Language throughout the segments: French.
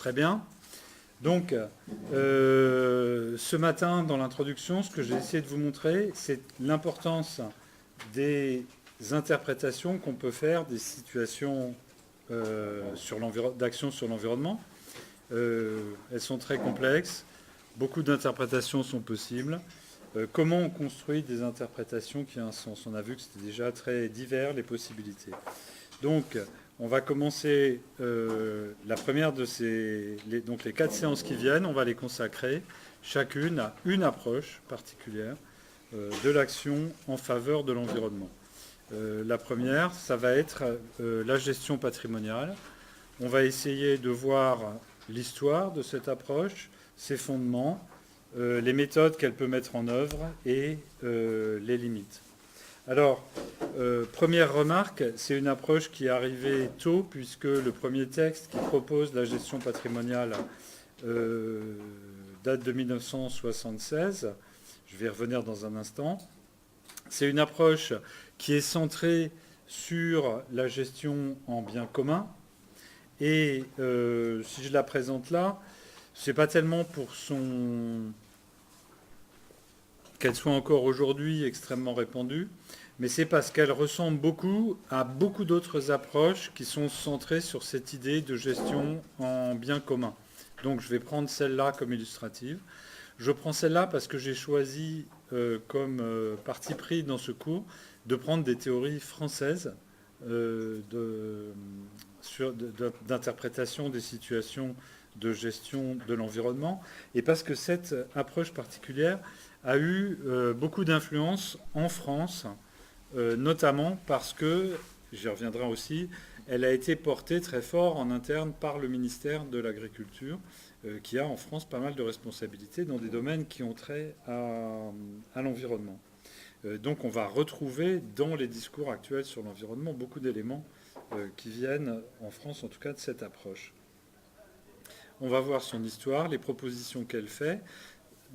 Très bien. Donc, ce matin, dans l'introduction, ce que j'ai essayé de vous montrer, c'est l'importance des interprétations qu'on peut faire des situations d'action sur l'environnement. Elles sont très complexes. Beaucoup d'interprétations sont possibles. Comment on construit des interprétations qui ont un sens? On a vu que c'était déjà très divers les possibilités. Donc, on va commencer la première de donc les 4 séances qui viennent, on va les consacrer chacune à une approche particulière de l'action en faveur de l'environnement. La première, ça va être la gestion patrimoniale. On va essayer de voir l'histoire de cette approche, ses fondements, les méthodes qu'elle peut mettre en œuvre et les limites. Alors, première remarque, c'est une approche qui est arrivée tôt, puisque le premier texte qui propose la gestion patrimoniale date de 1976. Je vais y revenir dans un instant. C'est une approche qui est centrée sur la gestion en biens communs. Et si je la présente là, c'est pas tellement pour qu'elle soit encore aujourd'hui extrêmement répandue, mais c'est parce qu'elle ressemble beaucoup à beaucoup d'autres approches qui sont centrées sur cette idée de gestion en bien commun. Donc je vais prendre celle-là comme illustrative. Je prends celle-là parce que j'ai choisi comme parti pris dans ce cours de prendre des théories françaises d'interprétation des situations de gestion de l'environnement, et parce que cette approche particulière a eu beaucoup d'influence en France, notamment parce que, j'y reviendrai aussi, elle a été portée très fort en interne par le ministère de l'Agriculture, qui a en France pas mal de responsabilités dans des domaines qui ont trait à l'environnement. Donc on va retrouver dans les discours actuels sur l'environnement beaucoup d'éléments qui viennent, en France en tout cas, de cette approche. On va voir son histoire, les propositions qu'elle fait,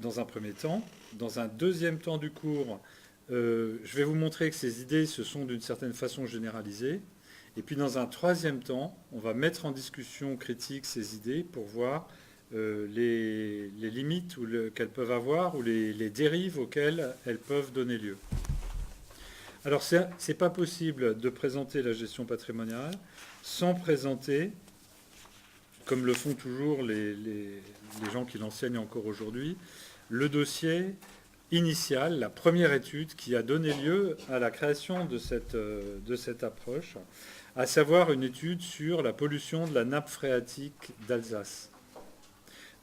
dans un premier temps. Dans un deuxième temps du cours, je vais vous montrer que ces idées se sont d'une certaine façon généralisées. Et puis dans un troisième temps, on va mettre en discussion critique ces idées pour voir les limites qu'elles peuvent avoir ou les dérives auxquelles elles peuvent donner lieu. Alors, c'est pas possible de présenter la gestion patrimoniale sans présenter, comme le font toujours les gens qui l'enseignent encore aujourd'hui, le dossier initial, la première étude qui a donné lieu à la création de cette approche, à savoir une étude sur la pollution de la nappe phréatique d'Alsace.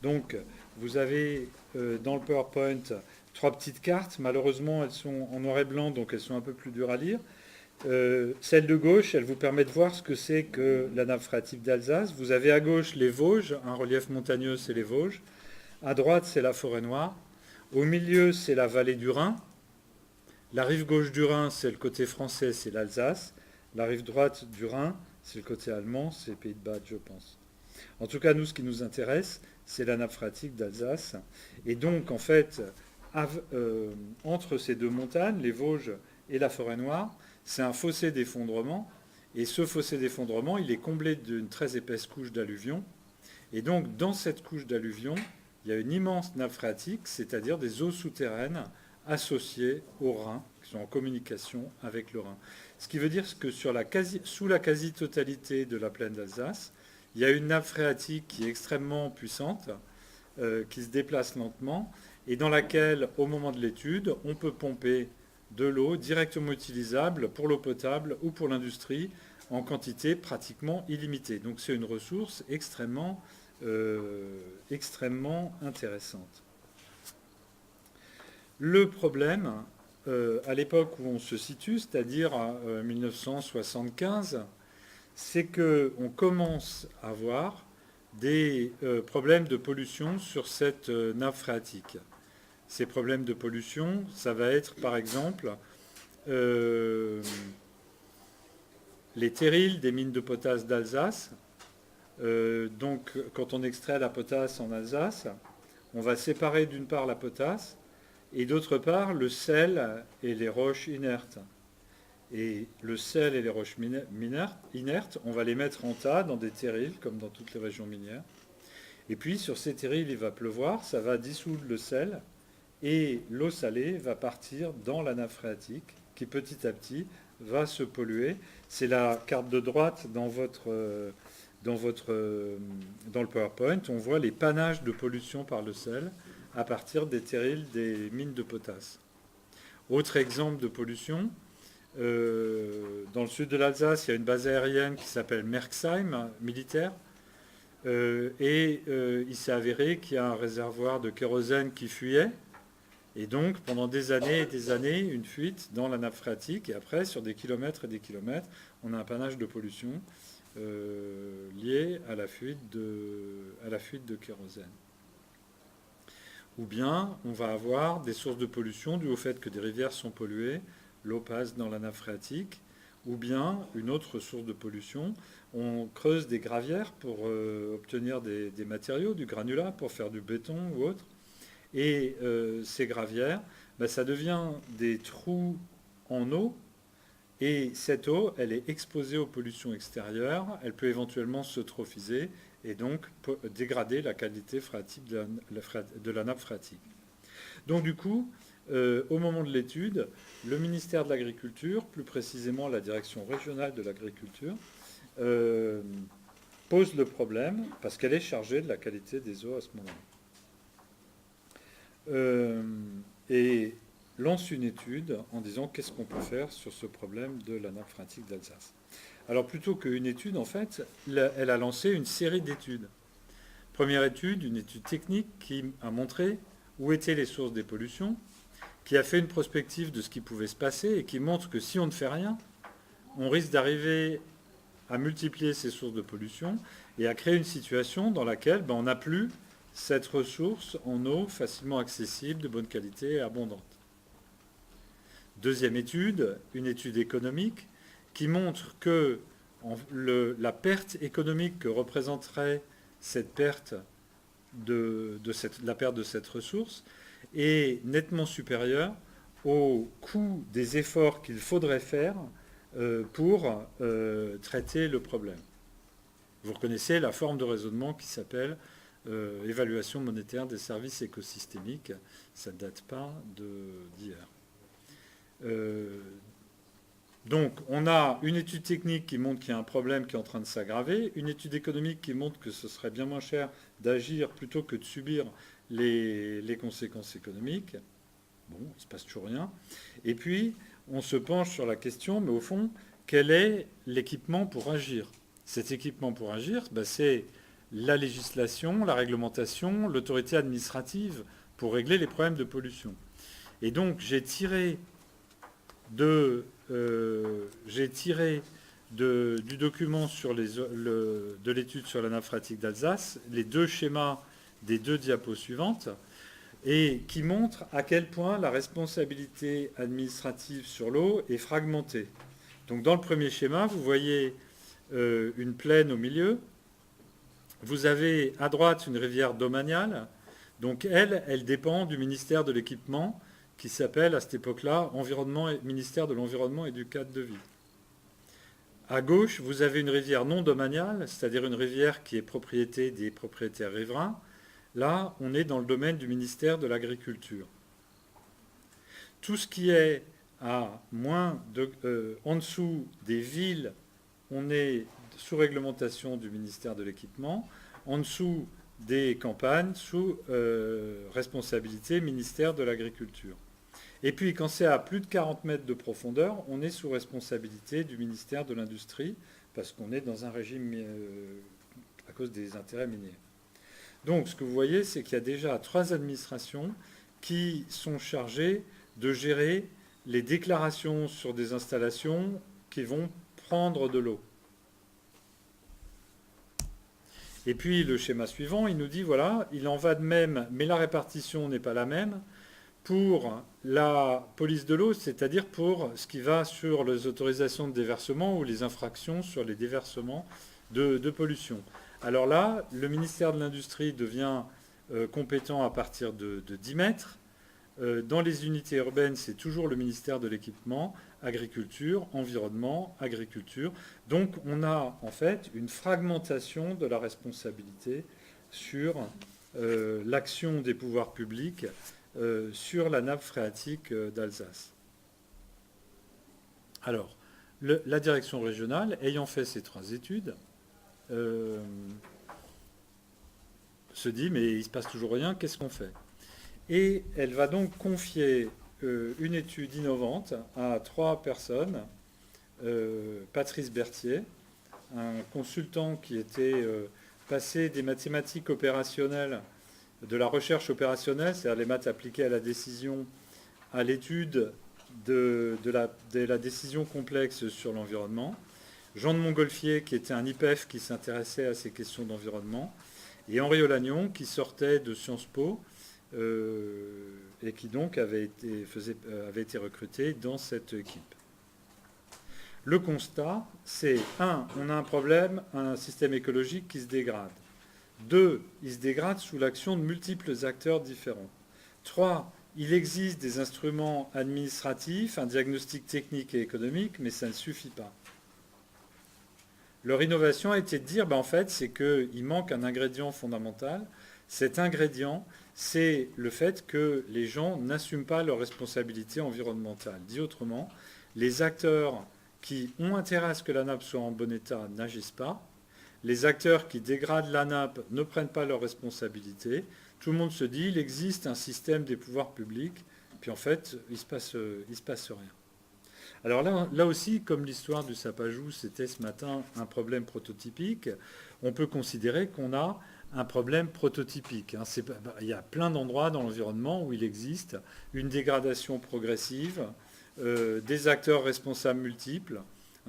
Donc, vous avez dans le PowerPoint 3 petites cartes. Malheureusement, elles sont en noir et blanc, donc elles sont un peu plus dures à lire. Celle de gauche, elle vous permet de voir ce que c'est que la nappe phréatique d'Alsace. Vous avez à gauche les Vosges, un relief montagneux, c'est les Vosges. À droite, c'est la forêt noire. Au milieu, c'est la vallée du Rhin. La rive gauche du Rhin, c'est le côté français, c'est l'Alsace. La rive droite du Rhin, c'est le côté allemand, c'est les Pays de Bade, je pense. En tout cas, nous, ce qui nous intéresse, c'est la nappe phréatique d'Alsace. Et donc, en fait, entre ces deux montagnes, les Vosges et la forêt noire, c'est un fossé d'effondrement. Et ce fossé d'effondrement, il est comblé d'une très épaisse couche d'alluvions. Et donc, dans cette couche d'alluvions, il y a une immense nappe phréatique, c'est-à-dire des eaux souterraines associées au Rhin, qui sont en communication avec le Rhin. Ce qui veut dire que sous la quasi-totalité de la plaine d'Alsace, il y a une nappe phréatique qui est extrêmement puissante, qui se déplace lentement, et dans laquelle, au moment de l'étude, on peut pomper de l'eau directement utilisable pour l'eau potable ou pour l'industrie en quantité pratiquement illimitée. Donc c'est une ressource extrêmement intéressante. Le problème, à l'époque où on se situe, c'est-à-dire à 1975, c'est qu'on commence à avoir des problèmes de pollution sur cette nappe phréatique. Ces problèmes de pollution, ça va être par exemple les terrils des mines de potasse d'Alsace. Donc quand on extrait la potasse en Alsace, on va séparer d'une part la potasse et d'autre part le sel et les roches inertes. Et le sel et les roches inertes, on va les mettre en tas dans des terrils, comme dans toutes les régions minières. Et puis sur ces terrils, il va pleuvoir, ça va dissoudre le sel, et l'eau salée va partir dans la nappe phréatique, qui petit à petit va se polluer. C'est la carte de droite dans le PowerPoint. On voit les panaches de pollution par le sel à partir des terrils des mines de potasse. Autre exemple de pollution, dans le sud de l'Alsace, il y a une base aérienne qui s'appelle Merxheim, militaire. Il s'est avéré qu'il y a un réservoir de kérosène qui fuyait. Et donc, pendant des années et des années, une fuite dans la nappe phréatique. Et après, sur des kilomètres et des kilomètres, on a un panache de pollution lié à la fuite de kérosène. Ou bien, on va avoir des sources de pollution dues au fait que des rivières sont polluées, l'eau passe dans la nappe phréatique. Ou bien, une autre source de pollution, on creuse des gravières pour obtenir des matériaux, du granulat, pour faire du béton ou autre. Et ces gravières, ça devient des trous en eau. Et cette eau, elle est exposée aux pollutions extérieures. Elle peut éventuellement s'eutrophiser et donc dégrader la qualité phréatique de la nappe phréatique. Donc du coup, au moment de l'étude, le ministère de l'Agriculture, plus précisément la direction régionale de l'agriculture, pose le problème parce qu'elle est chargée de la qualité des eaux à ce moment-là. Et lance une étude en disant qu'est-ce qu'on peut faire sur ce problème de la nappe phréatique d'Alsace. Alors plutôt qu'une étude, en fait, elle a lancé une série d'études. Première étude, une étude technique qui a montré où étaient les sources des pollutions, qui a fait une prospective de ce qui pouvait se passer et qui montre que si on ne fait rien, on risque d'arriver à multiplier ces sources de pollution et à créer une situation dans laquelle on n'a plus cette ressource en eau facilement accessible, de bonne qualité et abondante. Deuxième étude, une étude économique qui montre que la perte économique que représenterait cette perte la perte de cette ressource est nettement supérieure au coût des efforts qu'il faudrait faire pour traiter le problème. Vous reconnaissez la forme de raisonnement qui s'appelle évaluation monétaire des services écosystémiques. Ça ne date pas d'hier. Donc, on a une étude technique qui montre qu'il y a un problème qui est en train de s'aggraver, une étude économique qui montre que ce serait bien moins cher d'agir plutôt que de subir les conséquences économiques. Bon, il ne se passe toujours rien. Et puis, on se penche sur la question, mais au fond, quel est l'équipement pour agir ? Cet équipement pour agir, c'est la législation, la réglementation, l'autorité administrative pour régler les problèmes de pollution. Et donc, j'ai tiré du document de l'étude sur la nappe phréatique d'Alsace les deux schémas des deux diapos suivantes et qui montrent à quel point la responsabilité administrative sur l'eau est fragmentée. Donc dans le premier schéma, vous voyez une plaine au milieu. Vous avez à droite une rivière domaniale. Donc elle dépend du ministère de l'Équipement qui s'appelle à cette époque-là ministère de l'Environnement et du Cadre de vie. À gauche, vous avez une rivière non domaniale, c'est-à-dire une rivière qui est propriété des propriétaires riverains. Là, on est dans le domaine du ministère de l'Agriculture. Tout ce qui est en dessous des villes, on est sous réglementation du ministère de l'Équipement. En dessous des campagnes, sous responsabilité ministère de l'Agriculture. Et puis, quand c'est à plus de 40 mètres de profondeur, on est sous responsabilité du ministère de l'Industrie, parce qu'on est dans un régime à cause des intérêts miniers. Donc, ce que vous voyez, c'est qu'il y a déjà 3 administrations qui sont chargées de gérer les déclarations sur des installations qui vont prendre de l'eau. Et puis, le schéma suivant, il nous dit, voilà, il en va de même, mais la répartition n'est pas la même pour la police de l'eau, c'est-à-dire pour ce qui va sur les autorisations de déversement ou les infractions sur les déversements de pollution. Alors là, le ministère de l'Industrie devient compétent à partir de 10 mètres. Dans les unités urbaines, c'est toujours le ministère de l'Équipement, Agriculture, Environnement, Agriculture. Donc on a en fait une fragmentation de la responsabilité sur l'action des pouvoirs publics sur la nappe phréatique d'Alsace. Alors, la direction régionale, ayant fait ces 3 études, se dit, mais il ne se passe toujours rien, qu'est-ce qu'on fait? Et elle va donc confier une étude innovante à 3 personnes. Patrice Berthier, un consultant qui était passé des mathématiques opérationnelles, de la recherche opérationnelle, c'est-à-dire les maths appliquées à la décision, à l'étude de la décision complexe sur l'environnement. Jean de Montgolfier, qui était un IPEF qui s'intéressait à ces questions d'environnement. Et Henri Olagnon, qui sortait de Sciences Po et qui donc avait été recruté dans cette équipe. Le constat, c'est 1, on a un problème, un système écologique qui se dégrade. 2, il se dégrade sous l'action de multiples acteurs différents. 3, il existe des instruments administratifs, un diagnostic technique et économique, mais ça ne suffit pas. Leur innovation a été de dire, en fait, c'est qu'il manque un ingrédient fondamental. Cet ingrédient, c'est le fait que les gens n'assument pas leurs responsabilités environnementales. Dit autrement, les acteurs qui ont intérêt à ce que la nappe soit en bon état n'agissent pas. Les acteurs qui dégradent la nappe ne prennent pas leurs responsabilités. Tout le monde se dit, il existe un système des pouvoirs publics, puis en fait, il se passe rien. Alors là aussi, comme l'histoire du Sapajou, c'était ce matin un problème prototypique, on peut considérer qu'on a un problème prototypique. Il y a plein d'endroits dans l'environnement où il existe une dégradation progressive, des acteurs responsables multiples.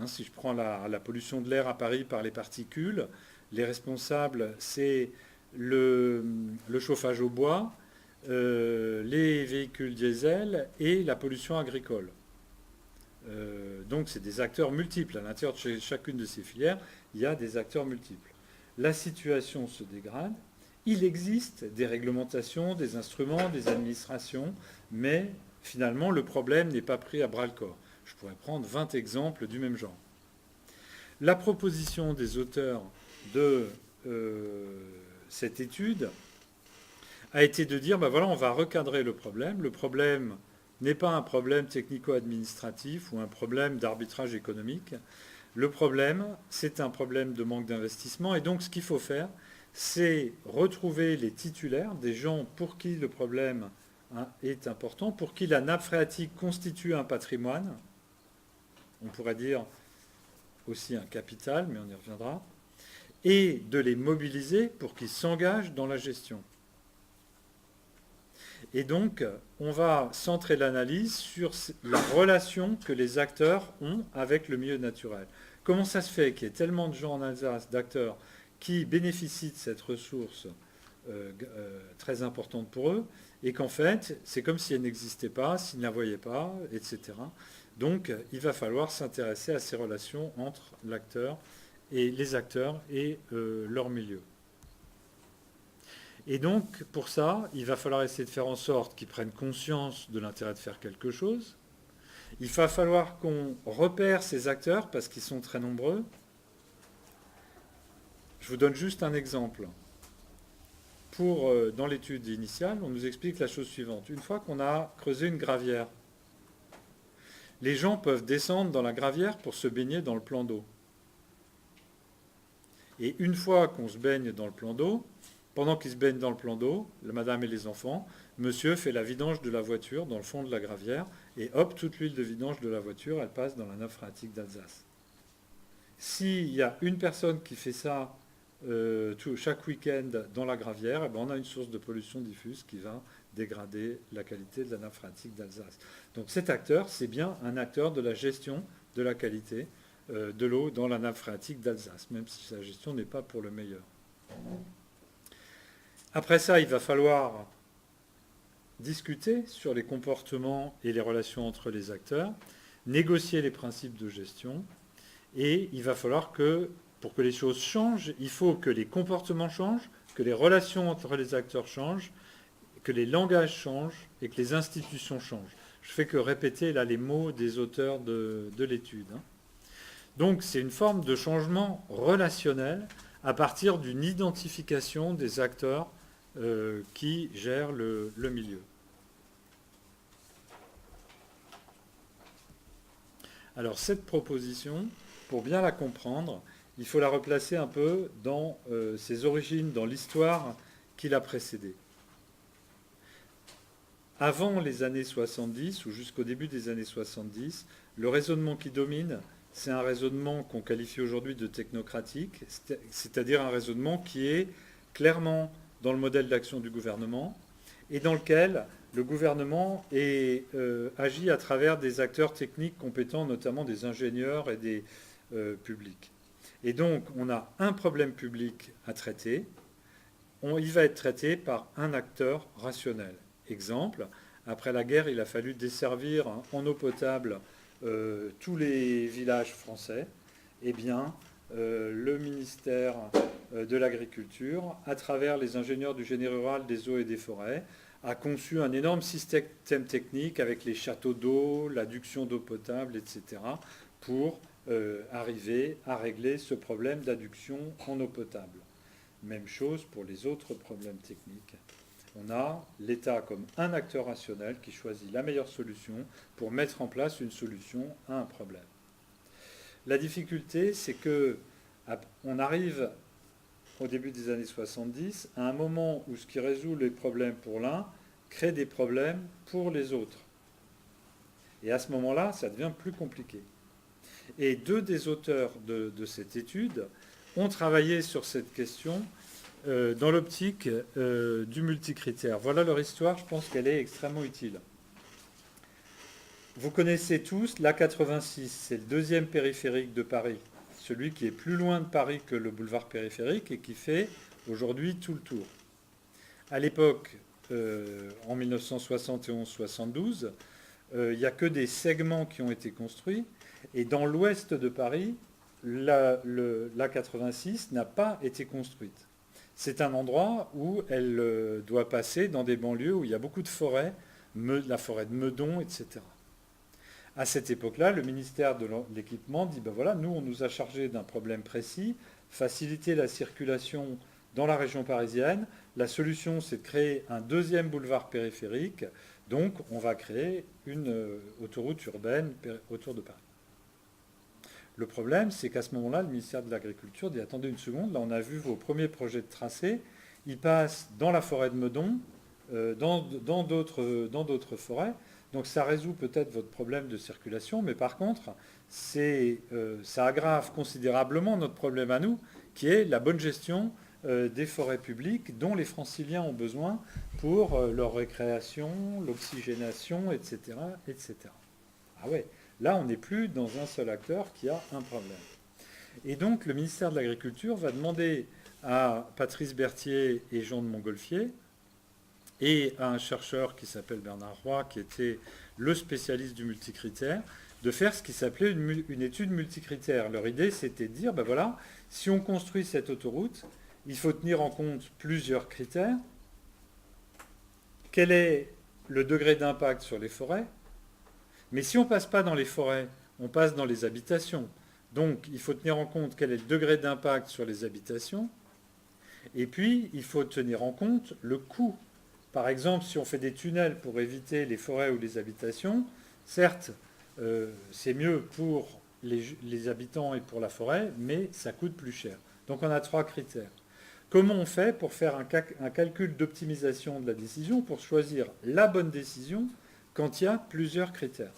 Si je prends la pollution de l'air à Paris par les particules, les responsables, c'est le chauffage au bois, les véhicules diesel et la pollution agricole. Donc c'est des acteurs multiples. À l'intérieur de chacune de ces filières, il y a des acteurs multiples. La situation se dégrade. Il existe des réglementations, des instruments, des administrations, mais finalement le problème n'est pas pris à bras-le-corps. Je pourrais prendre 20 exemples du même genre. La proposition des auteurs de cette étude a été de dire, voilà, on va recadrer le problème. Le problème n'est pas un problème technico-administratif ou un problème d'arbitrage économique. Le problème, c'est un problème de manque d'investissement. Et donc, ce qu'il faut faire, c'est retrouver les titulaires, des gens pour qui le problème est important, pour qui la nappe phréatique constitue un patrimoine. On pourrait dire aussi un capital, mais on y reviendra. Et de les mobiliser pour qu'ils s'engagent dans la gestion. Et donc, on va centrer l'analyse sur la relation que les acteurs ont avec le milieu naturel. Comment ça se fait qu'il y ait tellement de gens en Alsace, d'acteurs, qui bénéficient de cette ressource très importante pour eux, et qu'en fait, c'est comme si elle n'existait pas, s'ils ne la voyaient pas, etc. Donc, il va falloir s'intéresser à ces relations entre l'acteur et les acteurs et leur milieu. Et donc, pour ça, il va falloir essayer de faire en sorte qu'ils prennent conscience de l'intérêt de faire quelque chose. Il va falloir qu'on repère ces acteurs parce qu'ils sont très nombreux. Je vous donne juste un exemple. Dans l'étude initiale, on nous explique la chose suivante. Une fois qu'on a creusé une gravière, les gens peuvent descendre dans la gravière pour se baigner dans le plan d'eau. Et une fois qu'on se baigne dans le plan d'eau, pendant qu'ils se baignent dans le plan d'eau, la madame et les enfants, monsieur fait la vidange de la voiture dans le fond de la gravière, et hop, toute l'huile de vidange de la voiture, elle passe dans la nappe phréatique d'Alsace. S'il y a une personne qui fait ça chaque week-end dans la gravière, on a une source de pollution diffuse qui va dégrader la qualité de la nappe phréatique d'Alsace. Donc cet acteur, c'est bien un acteur de la gestion de la qualité de l'eau dans la nappe phréatique d'Alsace, même si sa gestion n'est pas pour le meilleur. Après ça, il va falloir discuter sur les comportements et les relations entre les acteurs, négocier les principes de gestion, et il va falloir que, pour que les choses changent, il faut que les comportements changent, que les relations entre les acteurs changent, que les langages changent et que les institutions changent. Je fais que répéter là les mots des auteurs de l'étude. Donc c'est une forme de changement relationnel à partir d'une identification des acteurs qui gèrent le milieu. Alors cette proposition, pour bien la comprendre, il faut la replacer un peu dans ses origines, dans l'histoire qui l'a précédée. Avant les années 70, ou jusqu'au début des années 70, le raisonnement qui domine, c'est un raisonnement qu'on qualifie aujourd'hui de technocratique, c'est-à-dire un raisonnement qui est clairement dans le modèle d'action du gouvernement et dans lequel le gouvernement agit à travers des acteurs techniques compétents, notamment des ingénieurs et des publics. Et donc, on a un problème public à traiter. Il va être traité par un acteur rationnel. Exemple, après la guerre, il a fallu desservir en eau potable tous les villages français. Eh bien, le ministère de l'Agriculture, à travers les ingénieurs du génie rural, des eaux et des forêts, a conçu un énorme système technique avec les châteaux d'eau, l'adduction d'eau potable, etc., pour arriver à régler ce problème d'adduction en eau potable. Même chose pour les autres problèmes techniques. On a l'État comme un acteur rationnel qui choisit la meilleure solution pour mettre en place une solution à un problème. La difficulté, c'est qu'on arrive au début des années 70 à un moment où ce qui résout les problèmes pour l'un crée des problèmes pour les autres. Et à ce moment-là, ça devient plus compliqué. Et deux des auteurs de cette étude ont travaillé sur cette question dans l'optique du multicritère. Voilà leur histoire, je pense qu'elle est extrêmement utile. Vous connaissez tous l'A86, c'est le deuxième périphérique de Paris, celui qui est plus loin de Paris que le boulevard périphérique et qui fait aujourd'hui tout le tour. À l'époque, en 1971-72, il n'y a que des segments qui ont été construits, et dans l'ouest de Paris, l'A86 n'a pas été construite. C'est un endroit où elle doit passer dans des banlieues où il y a beaucoup de forêts, la forêt de Meudon, etc. À cette époque-là, le ministère de l'Équipement dit, ben voilà, nous, on nous a chargé d'un problème précis, faciliter la circulation dans la région parisienne. La solution, c'est de créer un deuxième boulevard périphérique. Donc, on va créer une autoroute urbaine autour de Paris. Le problème, c'est qu'à ce moment-là, le ministère de l'Agriculture dit, attendez une seconde, là, on a vu vos premiers projets de tracé. Ils passent dans la forêt de Meudon, dans d'autres forêts. Donc ça résout peut-être votre problème de circulation, mais par contre, ça aggrave considérablement notre problème à nous, qui est la bonne gestion des forêts publiques dont les franciliens ont besoin pour leur récréation, l'oxygénation, etc., etc. Ah ouais, là on n'est plus dans un seul acteur qui a un problème. Et donc le ministère de l'Agriculture va demander à Patrice Berthier et Jean de Montgolfier, et à un chercheur qui s'appelle Bernard Roy, qui était le spécialiste du multicritère, de faire ce qui s'appelait une étude multicritère. Leur idée, c'était de dire, ben voilà, si on construit cette autoroute, il faut tenir en compte plusieurs critères. Quel est le degré d'impact sur les forêts? Mais si on ne passe pas dans les forêts, on passe dans les habitations. Donc, il faut tenir en compte quel est le degré d'impact sur les habitations. Et puis, il faut tenir en compte le coût. Par exemple, si on fait des tunnels pour éviter les forêts ou les habitations, certes, c'est mieux pour les habitants et pour la forêt, mais ça coûte plus cher. Donc on a trois critères. Comment on fait pour faire un calcul d'optimisation de la décision, pour choisir la bonne décision quand il y a plusieurs critères?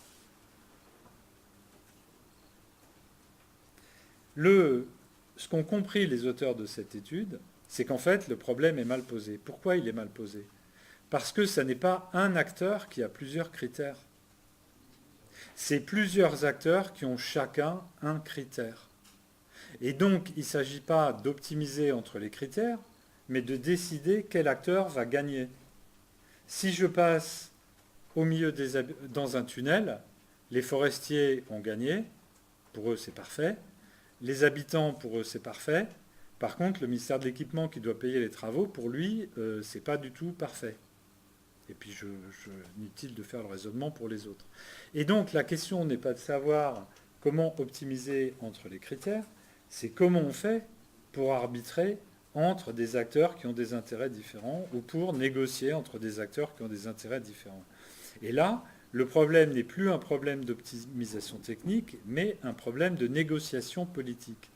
Ce qu'ont compris les auteurs de cette étude, c'est qu'en fait, le problème est mal posé. Pourquoi il est mal posé? Parce que ce n'est pas un acteur qui a plusieurs critères. C'est plusieurs acteurs qui ont chacun un critère. Et donc, il ne s'agit pas d'optimiser entre les critères, mais de décider quel acteur va gagner. Si je passe au milieu dans un tunnel, les forestiers ont gagné, pour eux c'est parfait. Les habitants, pour eux c'est parfait. Par contre, le ministère de l'Équipement qui doit payer les travaux, pour lui, c'est pas du tout parfait. Et puis, inutile de faire le raisonnement pour les autres. Et donc, la question n'est pas de savoir comment optimiser entre les critères, c'est comment on fait pour arbitrer entre des acteurs qui ont des intérêts différents ou pour négocier entre des acteurs qui ont des intérêts différents. Et là, le problème n'est plus un problème d'optimisation technique, mais un problème de négociation politique.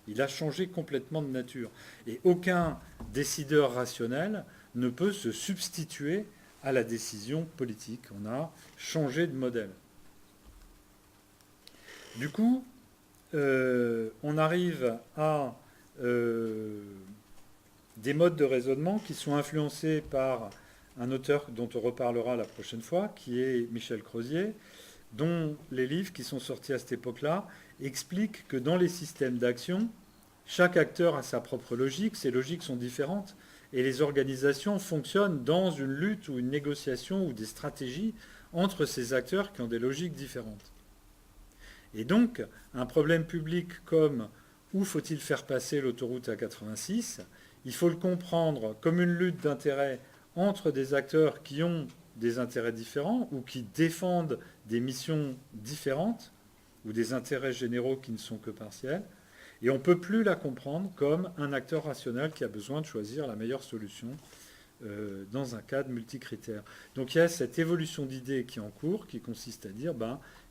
Il a changé complètement de nature. Et aucun décideur rationnel ne peut se substituer à la décision politique. On a changé de modèle. Du coup, on arrive à des modes de raisonnement qui sont influencés par un auteur dont on reparlera la prochaine fois, qui est Michel Crozier, dont les livres qui sont sortis à cette époque-là expliquent que dans les systèmes d'action, chaque acteur a sa propre logique, ces logiques sont différentes, et les organisations fonctionnent dans une lutte ou une négociation ou des stratégies entre ces acteurs qui ont des logiques différentes. Et donc, un problème public comme où faut-il faire passer l'autoroute A86, il faut le comprendre comme une lutte d'intérêts entre des acteurs qui ont des intérêts différents ou qui défendent des missions différentes ou des intérêts généraux qui ne sont que partiels. Et on ne peut plus la comprendre comme un acteur rationnel qui a besoin de choisir la meilleure solution dans un cadre multicritère. Donc il y a cette évolution d'idées qui est en cours, qui consiste à dire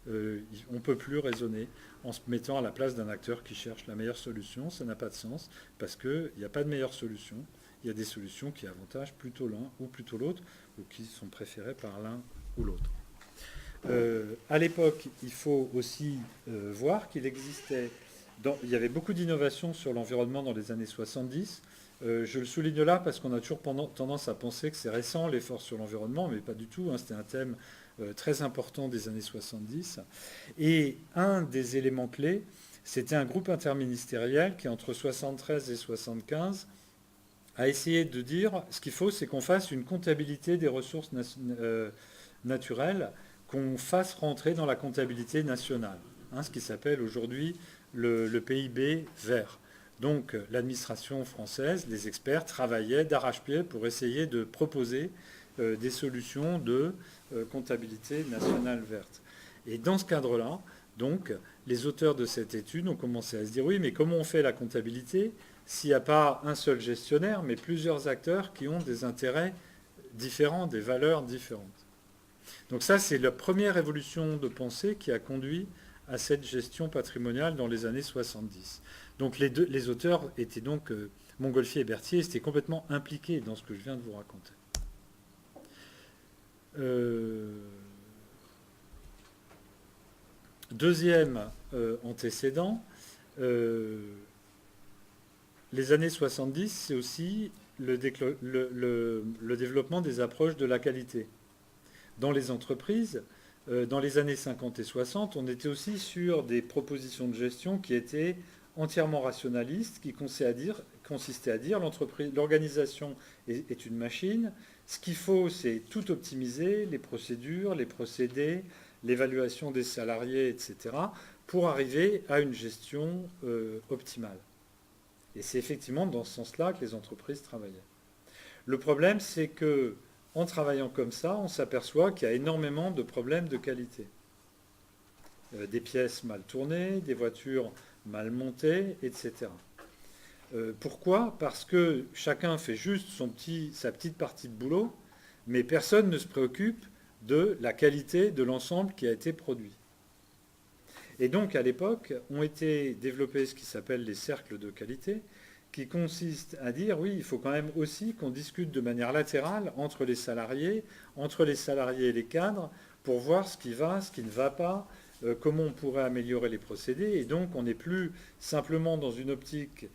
on ne peut plus raisonner en se mettant à la place d'un acteur qui cherche la meilleure solution. Ça n'a pas de sens parce qu'il n'y a pas de meilleure solution. Il y a des solutions qui avantagent plutôt l'un ou plutôt l'autre ou qui sont préférées par l'un ou l'autre. À l'époque, il faut aussi voir qu'il existait... il y avait beaucoup d'innovations sur l'environnement dans les années 70. Je le souligne là parce qu'on a toujours tendance à penser que c'est récent l'effort sur l'environnement, mais pas du tout. C'était un thème très important des années 70. Et un des éléments clés, c'était un groupe interministériel qui, entre 73 et 75, a essayé de dire ce qu'il faut, c'est qu'on fasse une comptabilité des ressources naturelles, qu'on fasse rentrer dans la comptabilité nationale, ce qui s'appelle aujourd'hui le PIB vert. Donc l'administration française, les experts travaillaient d'arrache-pied pour essayer de proposer des solutions de comptabilité nationale verte. Et dans ce cadre-là, donc, les auteurs de cette étude ont commencé à se dire oui, mais comment on fait la comptabilité s'il n'y a pas un seul gestionnaire, mais plusieurs acteurs qui ont des intérêts différents, des valeurs différentes. Donc ça, c'est la première évolution de pensée qui a conduit à cette gestion patrimoniale dans les années 70. Donc les auteurs étaient donc Montgolfier et Berthier, étaient complètement impliqués dans ce que je viens de vous raconter. Deuxième antécédent, les années 70, c'est aussi le développement des approches de la qualité. Dans les entreprises, dans les années 50 et 60, on était aussi sur des propositions de gestion qui étaient entièrement rationalistes, qui consistaient à dire l'organisation est une machine, ce qu'il faut c'est tout optimiser, les procédures, les procédés, l'évaluation des salariés, etc., pour arriver à une gestion optimale. Et c'est effectivement dans ce sens-là que les entreprises travaillaient. Le problème, c'est que en travaillant comme ça, on s'aperçoit qu'il y a énormément de problèmes de qualité. Des pièces mal tournées, des voitures mal montées, etc. Pourquoi ? Parce que chacun fait juste sa petite partie de boulot, mais personne ne se préoccupe de la qualité de l'ensemble qui a été produit. Et donc, à l'époque, ont été développés ce qui s'appelle les cercles de qualité, qui consistent à dire, oui, il faut quand même aussi qu'on discute de manière latérale entre les salariés et les cadres, pour voir ce qui va, ce qui ne va pas, comment on pourrait améliorer les procédés. Et donc, on n'est plus simplement dans une optique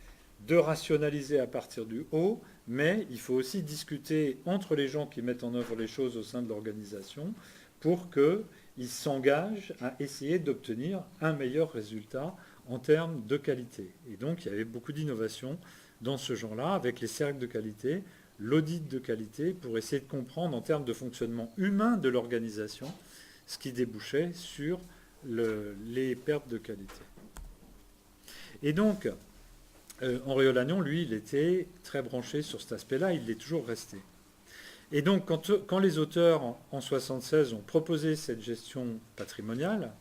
de rationaliser à partir du haut, mais il faut aussi discuter entre les gens qui mettent en œuvre les choses au sein de l'organisation pour qu'ils s'engagent à essayer d'obtenir un meilleur résultat en termes de qualité. Et donc, il y avait beaucoup d'innovations dans ce genre-là, avec les cercles de qualité, l'audit de qualité, pour essayer de comprendre en termes de fonctionnement humain de l'organisation ce qui débouchait sur les pertes de qualité. Et donc, Henri Olagnon, lui, il était très branché sur cet aspect-là, il l'est toujours resté. Et donc, quand les auteurs, en 1976, ont proposé cette gestion patrimoniale,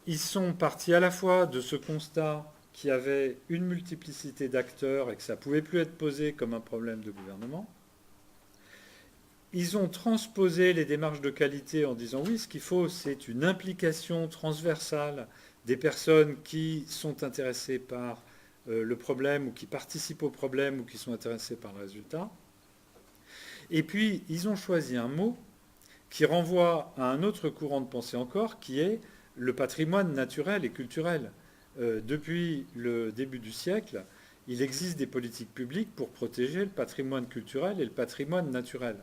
ils sont partis à la fois de ce constat qui avait une multiplicité d'acteurs et que ça ne pouvait plus être posé comme un problème de gouvernement. Ils ont transposé les démarches de qualité en disant oui, ce qu'il faut, c'est une implication transversale des personnes qui sont intéressées par le problème ou qui participent au problème ou qui sont intéressées par le résultat. Et puis, ils ont choisi un mot qui renvoie à un autre courant de pensée encore, qui est le patrimoine naturel et culturel. Depuis le début du siècle, il existe des politiques publiques pour protéger le patrimoine culturel et le patrimoine naturel.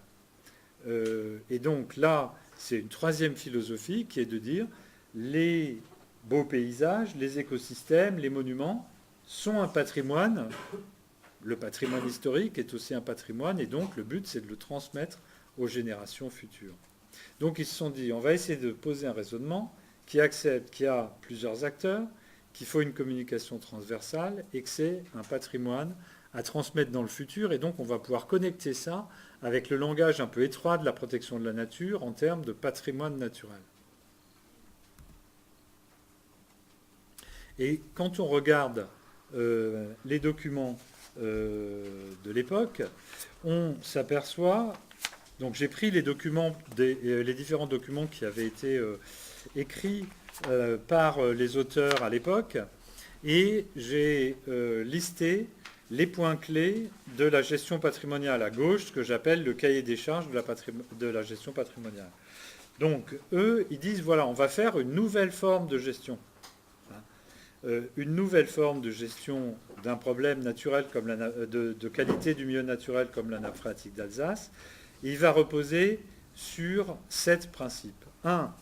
Et donc là, c'est une troisième philosophie qui est de dire les beaux paysages, les écosystèmes, les monuments sont un patrimoine. Le patrimoine historique est aussi un patrimoine et donc le but, c'est de le transmettre aux générations futures. Donc ils se sont dit, on va essayer de poser un raisonnement qui accepte qu'il y a plusieurs acteurs, qu'il faut une communication transversale et que c'est un patrimoine à transmettre dans le futur. Et donc on va pouvoir connecter ça avec le langage un peu étroit de la protection de la nature en termes de patrimoine naturel. Et quand on regarde les documents de l'époque, on s'aperçoit... Donc j'ai pris les documents, les différents documents qui avaient été écrits par les auteurs à l'époque, et j'ai listé les points clés de la gestion patrimoniale à gauche, ce que j'appelle le cahier des charges de la gestion patrimoniale. Donc eux, ils disent, voilà, on va faire une nouvelle forme de gestion. Une nouvelle forme de gestion d'un problème naturel comme de qualité du milieu naturel comme la nappe phréatique d'Alsace. Il va reposer sur 7 principes. 1.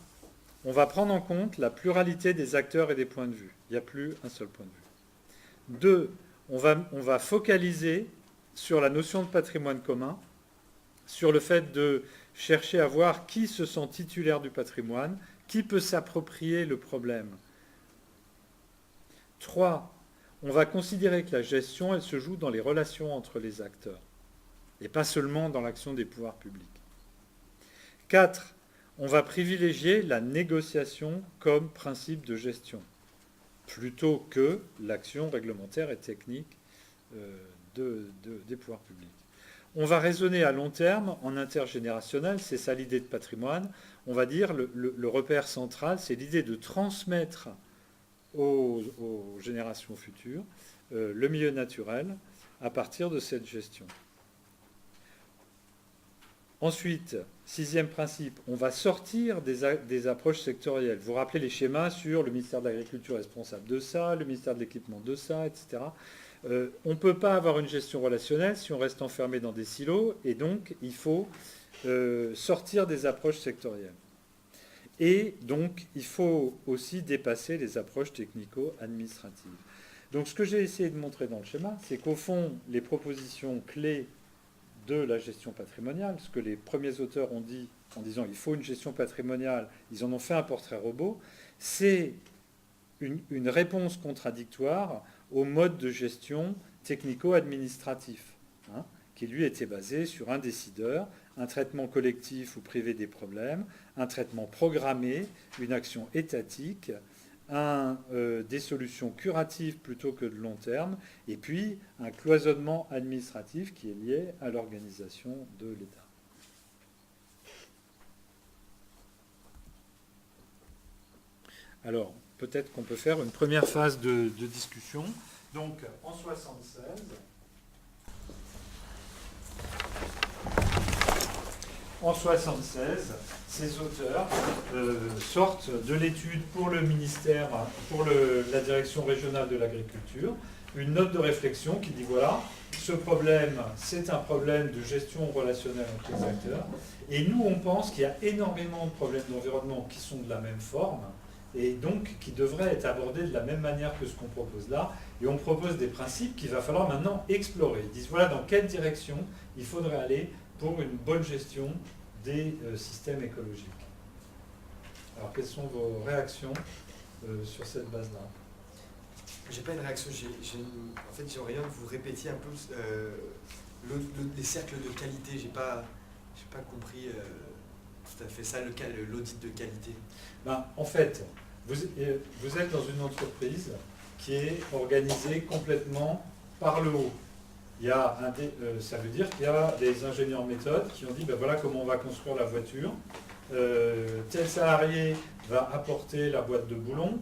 On va prendre en compte la pluralité des acteurs et des points de vue. Il n'y a plus un seul point de vue. 2. On va focaliser sur la notion de patrimoine commun, sur le fait de chercher à voir qui se sent titulaire du patrimoine, qui peut s'approprier le problème. 3. On va considérer que la gestion, elle se joue dans les relations entre les acteurs, et pas seulement dans l'action des pouvoirs publics. 4. On va privilégier la négociation comme principe de gestion, plutôt que l'action réglementaire et technique des pouvoirs publics. On va raisonner à long terme, en intergénérationnel, c'est ça l'idée de patrimoine. On va dire le repère central, c'est l'idée de transmettre aux générations futures le milieu naturel à partir de cette gestion. Ensuite, 6e principe, on va sortir des approches sectorielles. Vous vous rappelez les schémas sur le ministère de l'Agriculture responsable de ça, le ministère de l'Équipement de ça, etc. On ne peut pas avoir une gestion relationnelle si on reste enfermé dans des silos, et donc il faut sortir des approches sectorielles. Et donc, il faut aussi dépasser les approches technico-administratives. Donc, ce que j'ai essayé de montrer dans le schéma, c'est qu'au fond, les propositions clés de la gestion patrimoniale, ce que les premiers auteurs ont dit en disant il faut une gestion patrimoniale, ils en ont fait un portrait robot, c'est une réponse contradictoire au mode de gestion technico-administratif, qui lui était basé sur un décideur, un traitement collectif ou privé des problèmes, un traitement programmé, une action étatique, des solutions curatives plutôt que de long terme, et puis un cloisonnement administratif qui est lié à l'organisation de l'État. Alors, peut-être qu'on peut faire une première phase de discussion. Donc, en 1976... En 1976, ces auteurs sortent de l'étude pour le ministère, pour la direction régionale de l'agriculture, une note de réflexion qui dit voilà, ce problème, c'est un problème de gestion relationnelle entre les acteurs. Et nous, on pense qu'il y a énormément de problèmes d'environnement qui sont de la même forme et donc qui devraient être abordés de la même manière que ce qu'on propose là. Et on propose des principes qu'il va falloir maintenant explorer. Ils disent voilà dans quelle direction il faudrait aller pour une bonne gestion des systèmes écologiques. Alors, quelles sont vos réactions sur cette base-là? J'ai pas une réaction, en fait, j'aimerais bien que vous répétiez un peu les cercles de qualité. J'ai pas compris tout à fait ça, l'audit de qualité. Ben, en fait, vous êtes dans une entreprise qui est organisé complètement par le haut. Ça veut dire qu'il y a des ingénieurs méthodes qui ont dit, ben voilà comment on va construire la voiture. Tel salarié va apporter la boîte de boulons,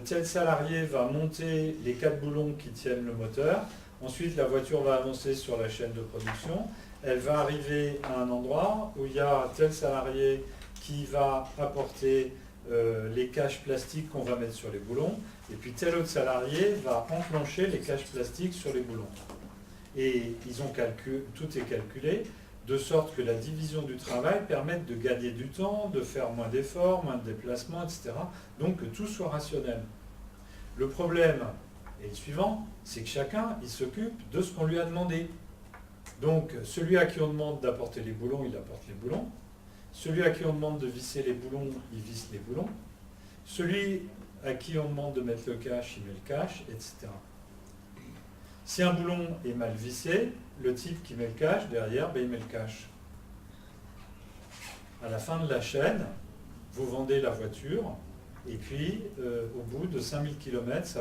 tel salarié va monter les 4 boulons qui tiennent le moteur. Ensuite, la voiture va avancer sur la chaîne de production. Elle va arriver à un endroit où il y a tel salarié qui va apporter les caches plastiques qu'on va mettre sur les boulons. Et puis tel autre salarié va enclencher les caches plastiques sur les boulons. Et tout est calculé de sorte que la division du travail permette de gagner du temps, de faire moins d'efforts, moins de déplacements, etc. Donc que tout soit rationnel. Le problème est le suivant, c'est que chacun, il s'occupe de ce qu'on lui a demandé. Donc celui à qui on demande d'apporter les boulons, il apporte les boulons. Celui à qui on demande de visser les boulons, il visse les boulons. Celui à qui on demande de mettre le cache, il met le cache, etc. Si un boulon est mal vissé, le type qui met le cache, derrière, ben, il met le cache. À la fin de la chaîne, vous vendez la voiture, et puis au bout de 5000 km,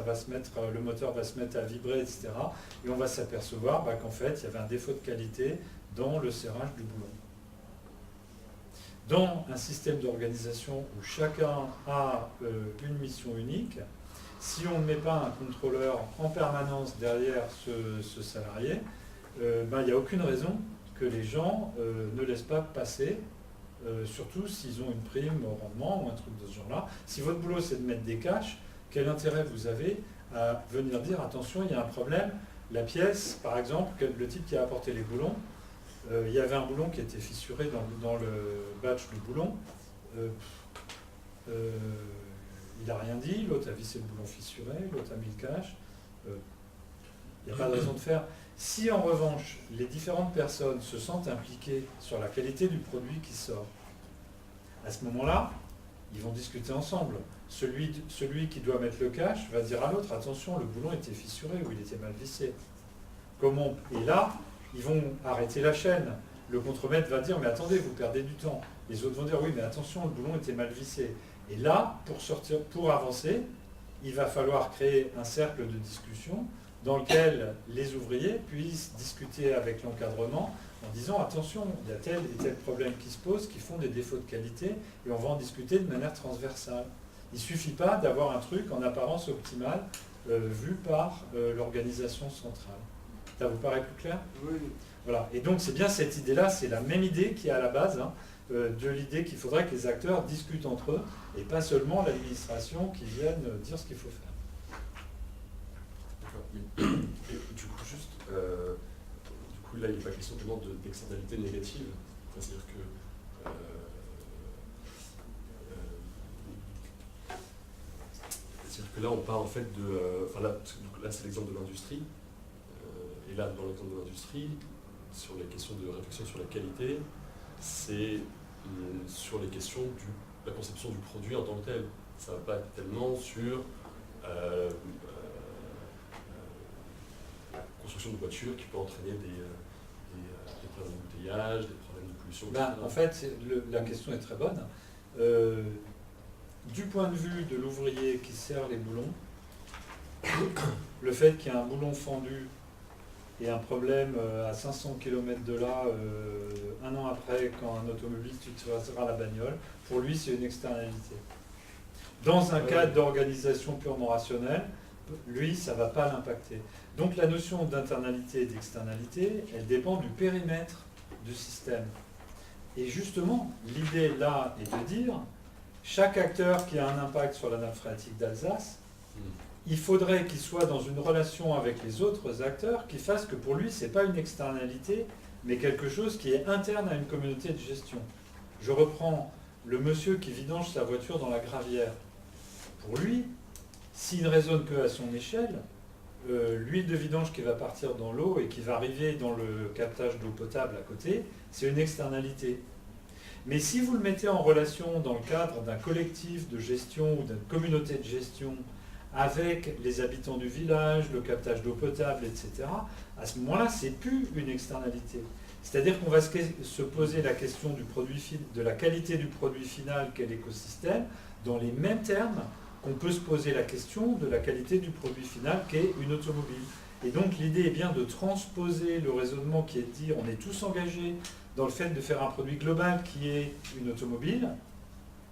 le moteur va se mettre à vibrer, etc. Et on va s'apercevoir qu'en fait, il y avait un défaut de qualité dans le serrage du boulon. Dans un système d'organisation où chacun a une mission unique, si on ne met pas un contrôleur en permanence derrière ce salarié, il n'y a aucune raison que les gens ne laissent pas passer, surtout s'ils ont une prime au rendement ou un truc de ce genre-là. Si votre boulot c'est de mettre des caches, quel intérêt vous avez à venir dire attention, il y a un problème, la pièce, par exemple, le type qui a apporté les boulons, il y avait un boulon qui était fissuré dans le batch du boulon. Il n'a rien dit, l'autre a vissé le boulon fissuré, l'autre a mis le cache. Il n'y a pas de raison de faire. Si en revanche, les différentes personnes se sentent impliquées sur la qualité du produit qui sort, à ce moment-là, ils vont discuter ensemble. Celui qui doit mettre le cache va dire à l'autre, attention, le boulon était fissuré ou il était mal vissé. Comment? Et là, ils vont arrêter la chaîne. Le contremaître va dire, mais attendez, vous perdez du temps. Les autres vont dire, oui, mais attention, le boulon était mal vissé. Et là, pour avancer, il va falloir créer un cercle de discussion dans lequel les ouvriers puissent discuter avec l'encadrement en disant, attention, il y a tel et tel problème qui se posent, qui font des défauts de qualité, et on va en discuter de manière transversale. Il ne suffit pas d'avoir un truc en apparence optimal vu par l'organisation centrale. Ça vous paraît plus clair? Oui. Voilà. Et donc c'est bien cette idée-là, c'est la même idée qui est à la base de l'idée qu'il faudrait que les acteurs discutent entre eux, et pas seulement l'administration qui vienne dire ce qu'il faut faire. D'accord, oui. Et du coup, là, il n'est pas question tellement d'externalité négative. C'est-à-dire que là, on part en fait là c'est l'exemple de l'industrie. Et là, dans l'exemple de l'industrie, sur les questions de réflexion sur la qualité, c'est sur les questions de la conception du produit en tant que tel. Ça ne va pas être tellement sur la construction de voitures qui peut entraîner des problèmes d'embouteillage, des problèmes de pollution, etc. En fait, la question est très bonne. Du point de vue de l'ouvrier qui serre les boulons, le fait qu'il y ait un boulon fendu et un problème à 500 km de là, un an après, quand un automobiliste utilisera la bagnole, pour lui c'est une externalité. Dans un cadre d'organisation purement rationnelle, lui, ça ne va pas l'impacter. Donc la notion d'internalité et d'externalité, elle dépend du périmètre du système. Et justement, l'idée là est de dire, chaque acteur qui a un impact sur la nappe phréatique d'Alsace, il faudrait qu'il soit dans une relation avec les autres acteurs qui fassent que pour lui, ce n'est pas une externalité, mais quelque chose qui est interne à une communauté de gestion. Je reprends le monsieur qui vidange sa voiture dans la gravière. Pour lui, s'il ne raisonne qu'à son échelle, l'huile de vidange qui va partir dans l'eau et qui va arriver dans le captage d'eau potable à côté, c'est une externalité. Mais si vous le mettez en relation dans le cadre d'un collectif de gestion ou d'une communauté de gestion avec les habitants du village, le captage d'eau potable, etc., à ce moment-là, c'est plus une externalité. C'est-à-dire qu'on va se poser la question de la qualité du produit final qu'est l'écosystème dans les mêmes termes qu'on peut se poser la question de la qualité du produit final qu'est une automobile. Et donc l'idée est bien de transposer le raisonnement qui est de dire on est tous engagés dans le fait de faire un produit global qui est une automobile.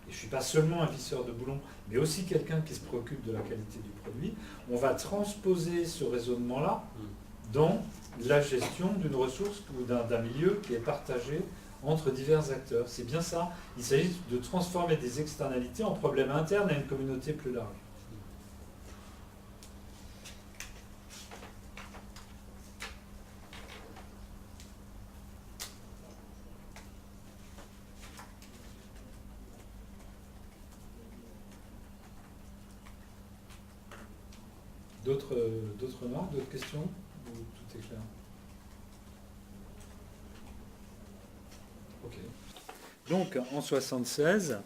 Et je ne suis pas seulement un visseur de boulons, mais aussi quelqu'un qui se préoccupe de la qualité du produit. On va transposer ce raisonnement-là dans la gestion d'une ressource ou d'un milieu qui est partagé entre divers acteurs. C'est bien ça. Il s'agit de transformer des externalités en problèmes internes à une communauté plus large. D'autres remarques, d'autres questions? Ou tout est clair? Ok. Donc, en 1976,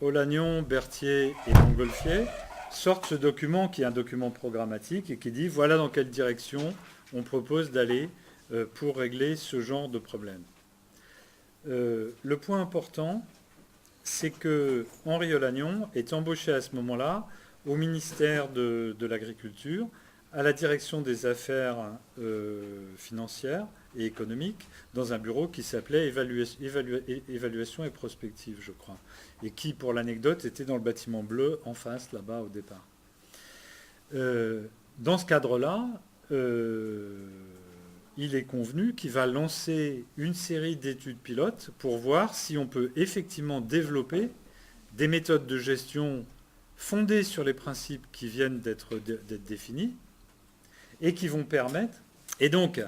Olagnon, Berthier et Montgolfier sortent ce document qui est un document programmatique et qui dit voilà dans quelle direction on propose d'aller pour régler ce genre de problème. Le point important, c'est que Henri Olagnon est embauché à ce moment-là au ministère de l'Agriculture, à la direction des affaires financières et économiques, dans un bureau qui s'appelait Évaluation et Prospective, je crois, et qui, pour l'anecdote, était dans le bâtiment bleu en face, là-bas, au départ. Dans ce cadre-là, il est convenu qu'il va lancer une série d'études pilotes pour voir si on peut effectivement développer des méthodes de gestion fondées sur les principes qui viennent d'être définis et qui vont permettre. Et donc,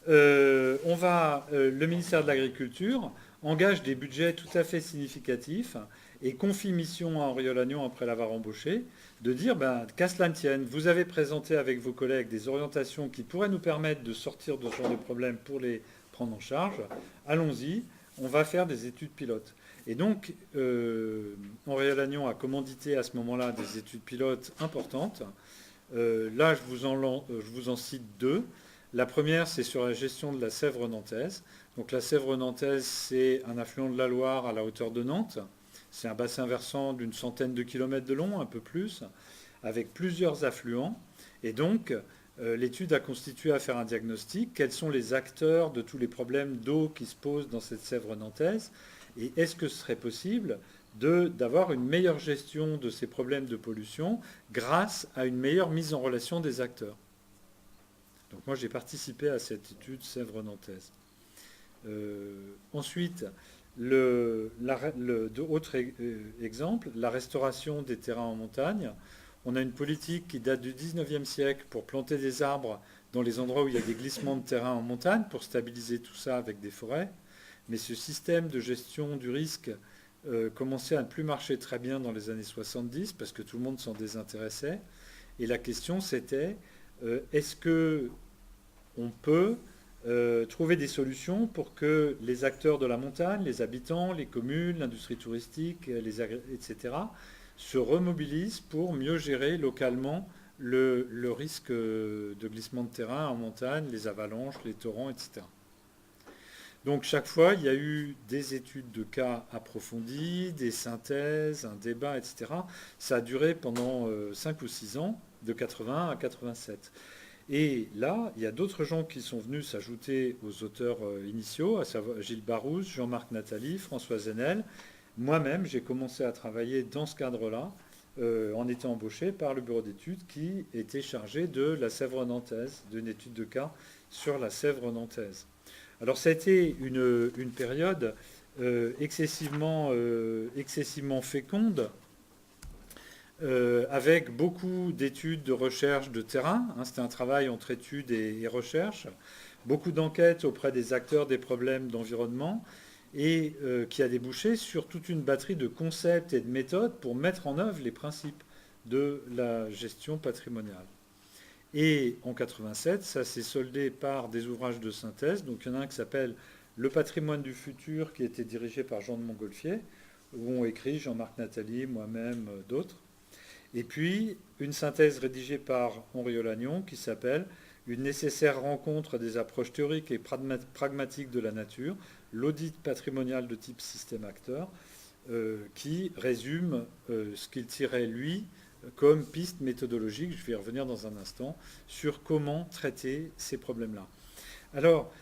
le ministère de l'Agriculture engage des budgets tout à fait significatifs et confie mission à Henri Olagnon, après l'avoir embauché, de dire, qu'à cela ne tienne, vous avez présenté avec vos collègues des orientations qui pourraient nous permettre de sortir de ce genre de problème pour les prendre en charge. Allons-y, on va faire des études pilotes. Et donc, Henri Olagnon a commandité à ce moment-là des études pilotes importantes. Là, je vous en cite deux. La première, c'est sur la gestion de la Sèvre nantaise. Donc la Sèvre nantaise, c'est un affluent de la Loire à la hauteur de Nantes. C'est un bassin versant d'une centaine de kilomètres de long, un peu plus, avec plusieurs affluents. Et donc, l'étude a constitué à faire un diagnostic. Quels sont les acteurs de tous les problèmes d'eau qui se posent dans cette Sèvre nantaise? Et est-ce que ce serait possible d'avoir une meilleure gestion de ces problèmes de pollution grâce à une meilleure mise en relation des acteurs? Donc moi, j'ai participé à cette étude Sèvre nantaise. Ensuite, autre exemple, la restauration des terrains en montagne. On a une politique qui date du 19e siècle pour planter des arbres dans les endroits où il y a des glissements de terrain en montagne, pour stabiliser tout ça avec des forêts. Mais ce système de gestion du risque commençait à ne plus marcher très bien dans les années 70 parce que tout le monde s'en désintéressait. Et la question, c'était est-ce qu'on peut trouver des solutions pour que les acteurs de la montagne, les habitants, les communes, l'industrie touristique, etc., se remobilisent pour mieux gérer localement le risque de glissement de terrain en montagne, les avalanches, les torrents, etc. Donc chaque fois, il y a eu des études de cas approfondies, des synthèses, un débat, etc. Ça a duré pendant 5 ou 6 ans, de 80 à 87. Et là, il y a d'autres gens qui sont venus s'ajouter aux auteurs initiaux, à savoir Gilles Barousse, Jean-Marc Nathalie, François Zenel. Moi-même, j'ai commencé à travailler dans ce cadre-là, en étant embauché par le bureau d'études qui était chargé de la Sèvre nantaise, d'une étude de cas sur la Sèvre nantaise. Alors ça a été une période excessivement féconde, avec beaucoup d'études de recherche de terrain. C'était un travail entre études et recherche. Beaucoup d'enquêtes auprès des acteurs des problèmes d'environnement et qui a débouché sur toute une batterie de concepts et de méthodes pour mettre en œuvre les principes de la gestion patrimoniale. Et en 87, ça s'est soldé par des ouvrages de synthèse. Donc il y en a un qui s'appelle Le patrimoine du futur, qui a été dirigé par Jean de Montgolfier, où ont écrit Jean-Marc Nathalie, moi-même, d'autres. Et puis une synthèse rédigée par Henri Olagnon qui s'appelle Une nécessaire rencontre des approches théoriques et pragmatiques de la nature, l'audit patrimonial de type système-acteur, qui résume ce qu'il tirait, lui, comme piste méthodologique, je vais y revenir dans un instant, sur comment traiter ces problèmes-là. Alors,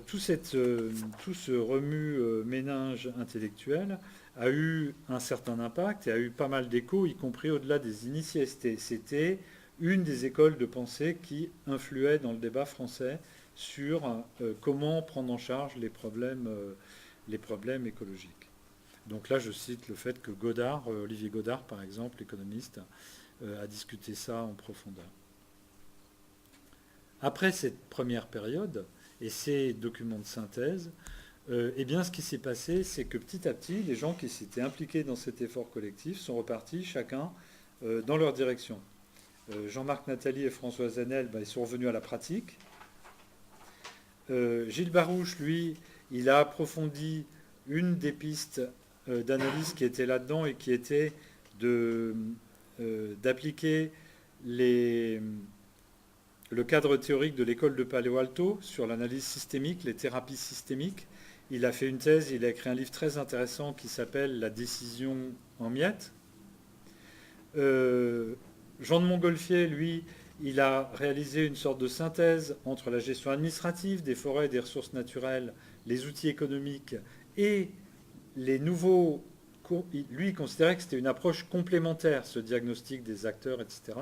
tout ce remue-ménage intellectuel a eu un certain impact et a eu pas mal d'échos, y compris au-delà des initiés ST. C'était une des écoles de pensée qui influait dans le débat français sur comment prendre en charge les problèmes écologiques. Donc là, je cite le fait que Godard, Olivier Godard, par exemple, l'économiste, a discuté ça en profondeur. Après cette première période et ces documents de synthèse, eh bien, ce qui s'est passé, c'est que petit à petit, les gens qui s'étaient impliqués dans cet effort collectif sont repartis chacun dans leur direction. Jean-Marc Nathalie et François Zanel, ils sont revenus à la pratique. Gilles Barouche, lui, il a approfondi une des pistes d'analyse qui était là-dedans et qui était d'appliquer le cadre théorique de l'école de Palo Alto sur l'analyse systémique, les thérapies systémiques. Il a fait une thèse, il a écrit un livre très intéressant qui s'appelle « La décision en miettes ». Jean de Montgolfier, lui, il a réalisé une sorte de synthèse entre la gestion administrative des forêts et des ressources naturelles, les outils économiques et les nouveaux... Lui, il considérait que c'était une approche complémentaire, ce diagnostic des acteurs, etc.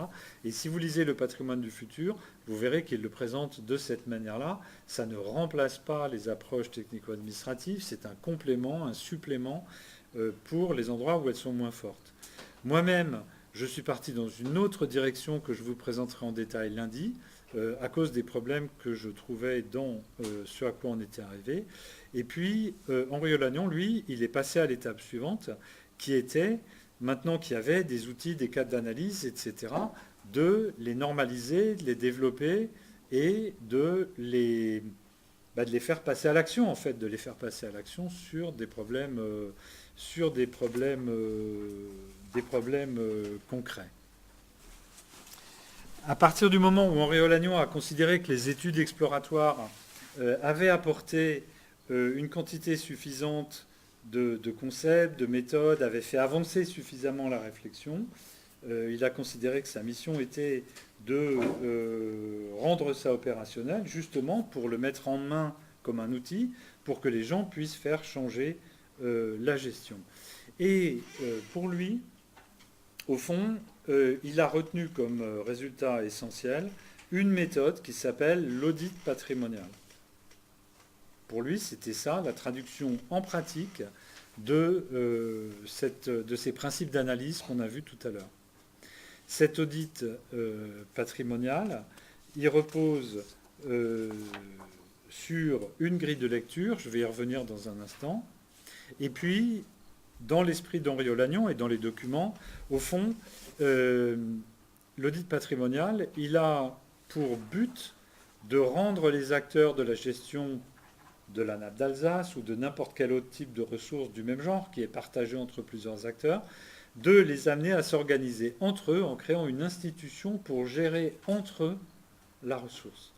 Et si vous lisez Le patrimoine du futur, vous verrez qu'il le présente de cette manière-là. Ça ne remplace pas les approches technico-administratives, c'est un complément, un supplément pour les endroits où elles sont moins fortes. Moi-même, je suis parti dans une autre direction que je vous présenterai en détail lundi, à cause des problèmes que je trouvais dans ce à quoi on était arrivé. Et puis, Henri Olagnon, lui, il est passé à l'étape suivante, qui était, maintenant qu'il y avait des outils, des cadres d'analyse, etc., de les normaliser, de les développer et de les faire passer à l'action, en fait, de les faire passer à l'action sur des problèmes, concrets. À partir du moment où Henri Olagnon a considéré que les études exploratoires avaient apporté une quantité suffisante de concepts, de méthodes, avaient fait avancer suffisamment la réflexion, il a considéré que sa mission était de rendre ça opérationnel, justement pour le mettre en main comme un outil, pour que les gens puissent faire changer la gestion. Et pour lui, au fond, il a retenu comme résultat essentiel une méthode qui s'appelle l'audit patrimonial. Pour lui, c'était ça, la traduction en pratique de ces principes d'analyse qu'on a vus tout à l'heure. Cet audit patrimonial, il repose sur une grille de lecture, je vais y revenir dans un instant, et puis, dans l'esprit d'Henri Olagnon et dans les documents, au fond, l'audit patrimonial, il a pour but de rendre les acteurs de la gestion de la nappe d'Alsace ou de n'importe quel autre type de ressources du même genre qui est partagé entre plusieurs acteurs, de les amener à s'organiser entre eux en créant une institution pour gérer entre eux la ressource.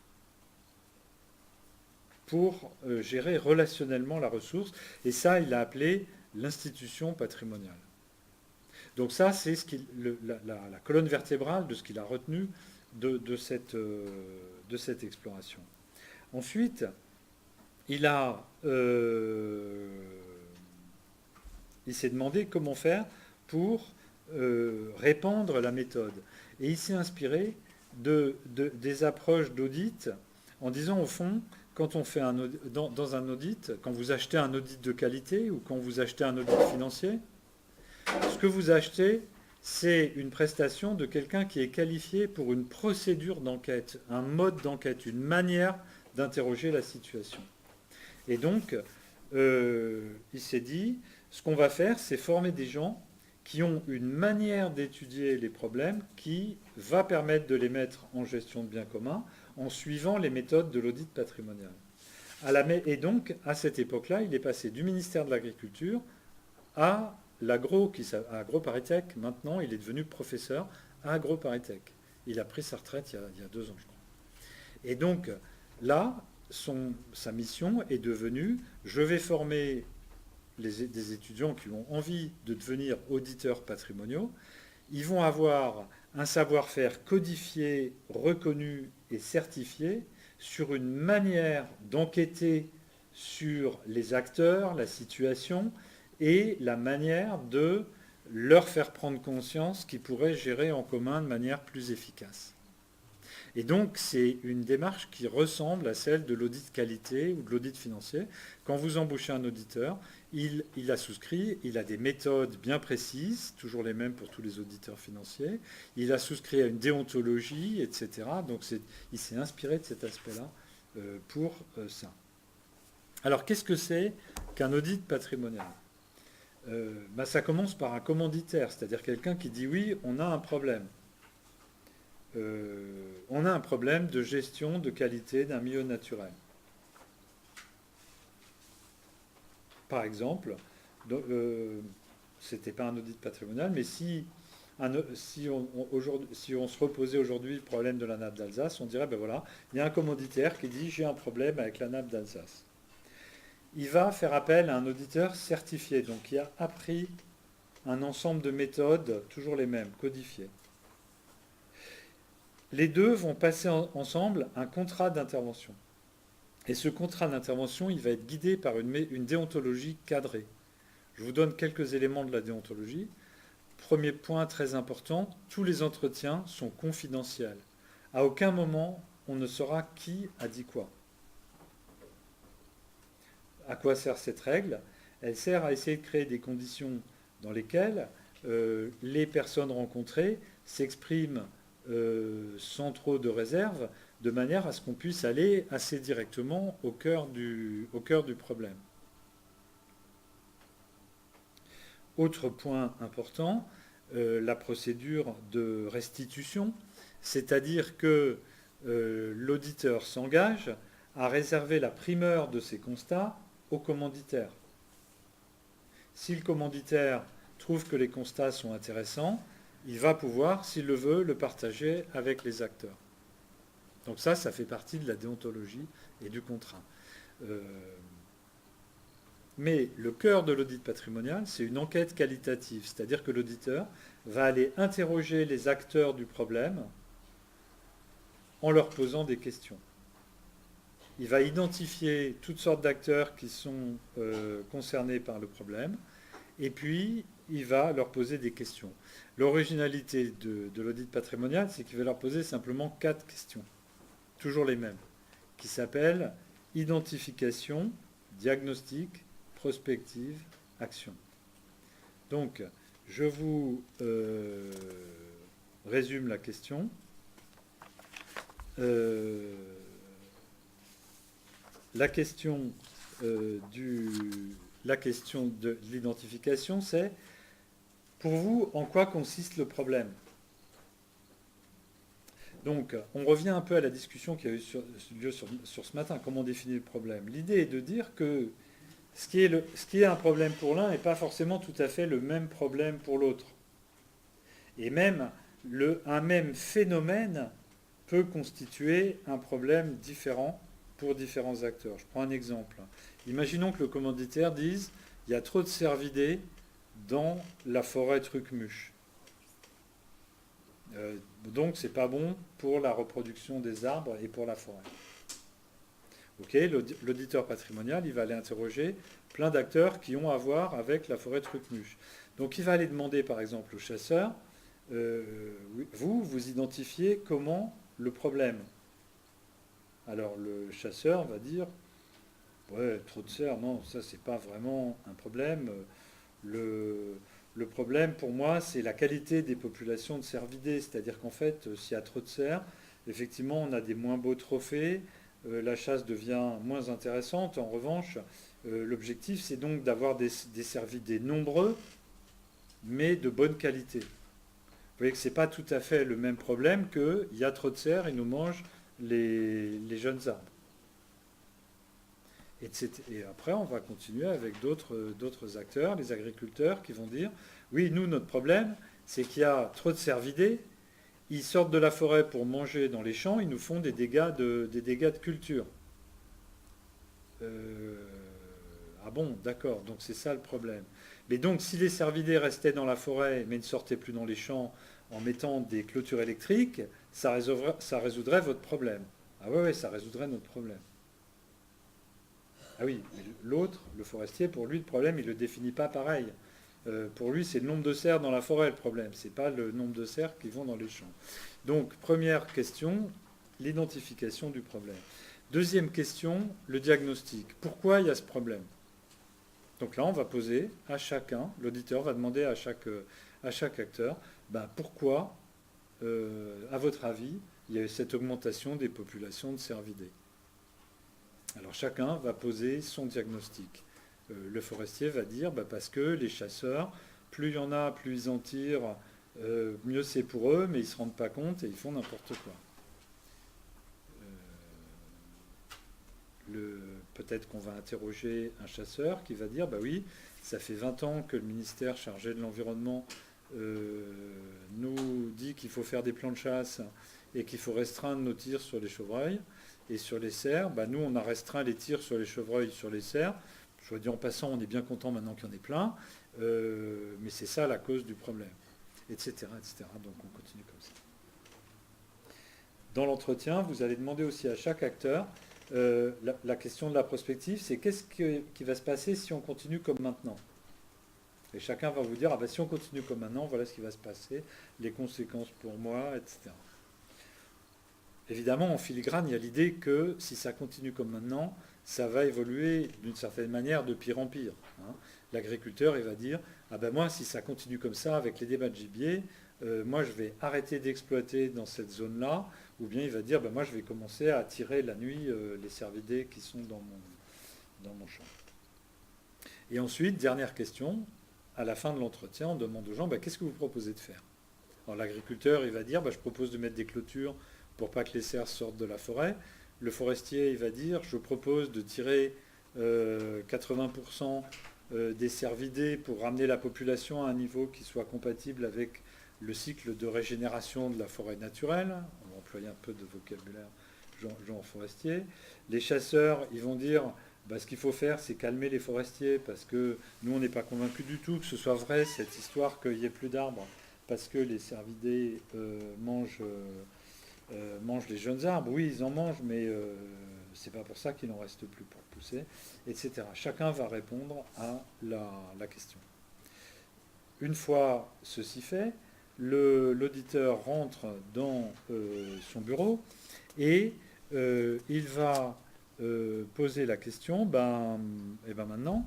Pour gérer relationnellement la ressource. Et ça, il a appelé l'institution patrimoniale. Donc ça, c'est la colonne vertébrale de ce qu'il a retenu de cette exploration. Ensuite, il s'est demandé comment faire pour répandre la méthode. Et il s'est inspiré des approches d'audit en disant, au fond, quand on fait dans un audit, quand vous achetez un audit de qualité ou quand vous achetez un audit financier, ce que vous achetez, c'est une prestation de quelqu'un qui est qualifié pour une procédure d'enquête, un mode d'enquête, une manière d'interroger la situation. Et donc, il s'est dit, ce qu'on va faire, c'est former des gens qui ont une manière d'étudier les problèmes qui va permettre de les mettre en gestion de biens communs en suivant les méthodes de l'audit patrimonial. Et donc, à cette époque-là, il est passé du ministère de l'Agriculture à AgroParisTech. Maintenant, il est devenu professeur à AgroParisTech. Il a pris sa retraite il y a 2 ans, je crois. Et donc, là, sa mission est devenue, je vais former des étudiants qui ont envie de devenir auditeurs patrimoniaux, ils vont avoir un savoir-faire codifié, reconnu et certifié sur une manière d'enquêter sur les acteurs, la situation, et la manière de leur faire prendre conscience qu'ils pourraient gérer en commun de manière plus efficace. Et donc, c'est une démarche qui ressemble à celle de l'audit qualité ou de l'audit financier. Quand vous embauchez un auditeur, il a souscrit, il a des méthodes bien précises, toujours les mêmes pour tous les auditeurs financiers, il a souscrit à une déontologie, etc. Donc, il s'est inspiré de cet aspect-là pour ça. Alors, qu'est-ce que c'est qu'un audit patrimonial ? Ça commence par un commanditaire, c'est-à-dire quelqu'un qui dit oui, on a un problème. On a un problème de gestion de qualité d'un milieu naturel. Par exemple, ce n'était pas un audit patrimonial, mais si on se reposait aujourd'hui le problème de la nappe d'Alsace, on dirait, ben voilà, il y a un commanditaire qui dit j'ai un problème avec la nappe d'Alsace. Il va faire appel à un auditeur certifié, donc qui a appris un ensemble de méthodes, toujours les mêmes, codifiées. Les deux vont passer ensemble un contrat d'intervention. Et ce contrat d'intervention, il va être guidé par une déontologie cadrée. Je vous donne quelques éléments de la déontologie. Premier point très important, tous les entretiens sont confidentiels. À aucun moment, on ne saura qui a dit quoi. À quoi sert cette règle ? Elle sert à essayer de créer des conditions dans lesquelles les personnes rencontrées s'expriment sans trop de réserve, de manière à ce qu'on puisse aller assez directement au cœur du problème. Autre point important, la procédure de restitution, c'est-à-dire que l'auditeur s'engage à réserver la primeur de ses constats au commanditaire. Si le commanditaire trouve que les constats sont intéressants, il va pouvoir, s'il le veut, le partager avec les acteurs. Donc ça fait partie de la déontologie et du contrat. Mais le cœur de l'audit patrimonial, c'est une enquête qualitative, c'est-à-dire que l'auditeur va aller interroger les acteurs du problème en leur posant des questions. Il va identifier toutes sortes d'acteurs qui sont concernés par le problème, et puis il va leur poser des questions. L'originalité de l'audit patrimonial, c'est qu'il va leur poser simplement 4 questions, toujours les mêmes, qui s'appellent identification, diagnostic, prospective, action. Donc, je vous résume la question. La question de l'identification, c'est, pour vous, en quoi consiste le problème ? Donc, on revient un peu à la discussion qui a eu lieu sur ce matin, comment définir le problème. L'idée est de dire que ce qui est un problème pour l'un n'est pas forcément tout à fait le même problème pour l'autre. Et même, un même phénomène peut constituer un problème différent pour différents acteurs. Je prends un exemple. Imaginons que le commanditaire dise « il y a trop de cervidés dans la forêt Trucmuche. Donc c'est pas bon pour la reproduction des arbres et pour la forêt. » Ok, l'auditeur patrimonial, il va aller interroger plein d'acteurs qui ont à voir avec la forêt Trucmuche. Donc il va aller demander par exemple au chasseur, vous identifiez comment le problème ? Alors le chasseur va dire, ouais, trop de cerfs, non, ça c'est pas vraiment un problème. Le problème pour moi, c'est la qualité des populations de cervidés. C'est-à-dire qu'en fait, s'il y a trop de cerfs, effectivement, on a des moins beaux trophées, la chasse devient moins intéressante. En revanche, l'objectif, c'est donc d'avoir des cervidés nombreux, mais de bonne qualité. Vous voyez que ce n'est pas tout à fait le même problème qu'il y a trop de cerfs, ils nous mangent les jeunes arbres. Et après, on va continuer avec d'autres acteurs, les agriculteurs, qui vont dire, oui, nous, notre problème, c'est qu'il y a trop de cervidés, ils sortent de la forêt pour manger dans les champs, ils nous font des dégâts de culture. Ah bon, d'accord, donc c'est ça le problème. Mais donc si les cervidés restaient dans la forêt mais ne sortaient plus dans les champs en mettant des clôtures électriques, ça résoudrait votre problème. Ah ouais, ouais, ça résoudrait notre problème. Ah oui, mais l'autre, le forestier, pour lui, le problème, il ne le définit pas pareil. Pour lui, c'est le nombre de cerfs dans la forêt le problème, c'est pas le nombre de cerfs qui vont dans les champs. Donc, première question, l'identification du problème. Deuxième question, le diagnostic. Pourquoi il y a ce problème? Donc là, on va poser à chacun, l'auditeur va demander à chaque acteur, ben, pourquoi, à votre avis, il y a eu cette augmentation des populations de cervidés. Alors chacun va poser son diagnostic. Le forestier va dire bah, parce que les chasseurs, plus il y en a, plus ils en tirent, mieux c'est pour eux, mais ils ne se rendent pas compte et ils font n'importe quoi. Peut-être qu'on va interroger un chasseur qui va dire bah oui, ça fait 20 ans que le ministère chargé de l'environnement nous dit qu'il faut faire des plans de chasse et qu'il faut restreindre nos tirs sur les chevreuils. Et sur les cerfs, bah nous on a restreint les tirs sur les chevreuils, sur les cerfs. Je dis en passant, on est bien content maintenant qu'il y en ait plein, mais c'est ça la cause du problème, etc., etc. Donc on continue comme ça. Dans l'entretien, vous allez demander aussi à chaque acteur, la question de la prospective, c'est qu'est-ce qui va se passer si on continue comme maintenant? Et chacun va vous dire, ah ben, si on continue comme maintenant, voilà ce qui va se passer, les conséquences pour moi, etc. Évidemment, en filigrane, il y a l'idée que si ça continue comme maintenant, ça va évoluer d'une certaine manière de pire en pire. Hein. L'agriculteur, il va dire, ah ben moi, si ça continue comme ça avec les débats de gibier, moi je vais arrêter d'exploiter dans cette zone-là, ou bien il va dire, ben moi je vais commencer à tirer la nuit les cervidés qui sont dans mon champ. Et ensuite, dernière question, à la fin de l'entretien, on demande aux gens, ben, qu'est-ce que vous proposez de faire? Alors l'agriculteur, il va dire, ben, je propose de mettre des clôtures pour pas que les cerfs sortent de la forêt. Le forestier, il va dire, je propose de tirer 80% des cervidés pour ramener la population à un niveau qui soit compatible avec le cycle de régénération de la forêt naturelle. On va employer un peu de vocabulaire genre forestier. Les chasseurs, ils vont dire, bah, ce qu'il faut faire, c'est calmer les forestiers, parce que nous, on n'est pas convaincus du tout que ce soit vrai, cette histoire qu'il n'y ait plus d'arbres, parce que les cervidés mangent les jeunes arbres. Oui, ils en mangent, mais c'est pas pour ça qu'il n'en reste plus pour pousser, etc. Chacun va répondre à la question. Une fois ceci fait, l'auditeur rentre dans son bureau et il va poser la question, et ben maintenant,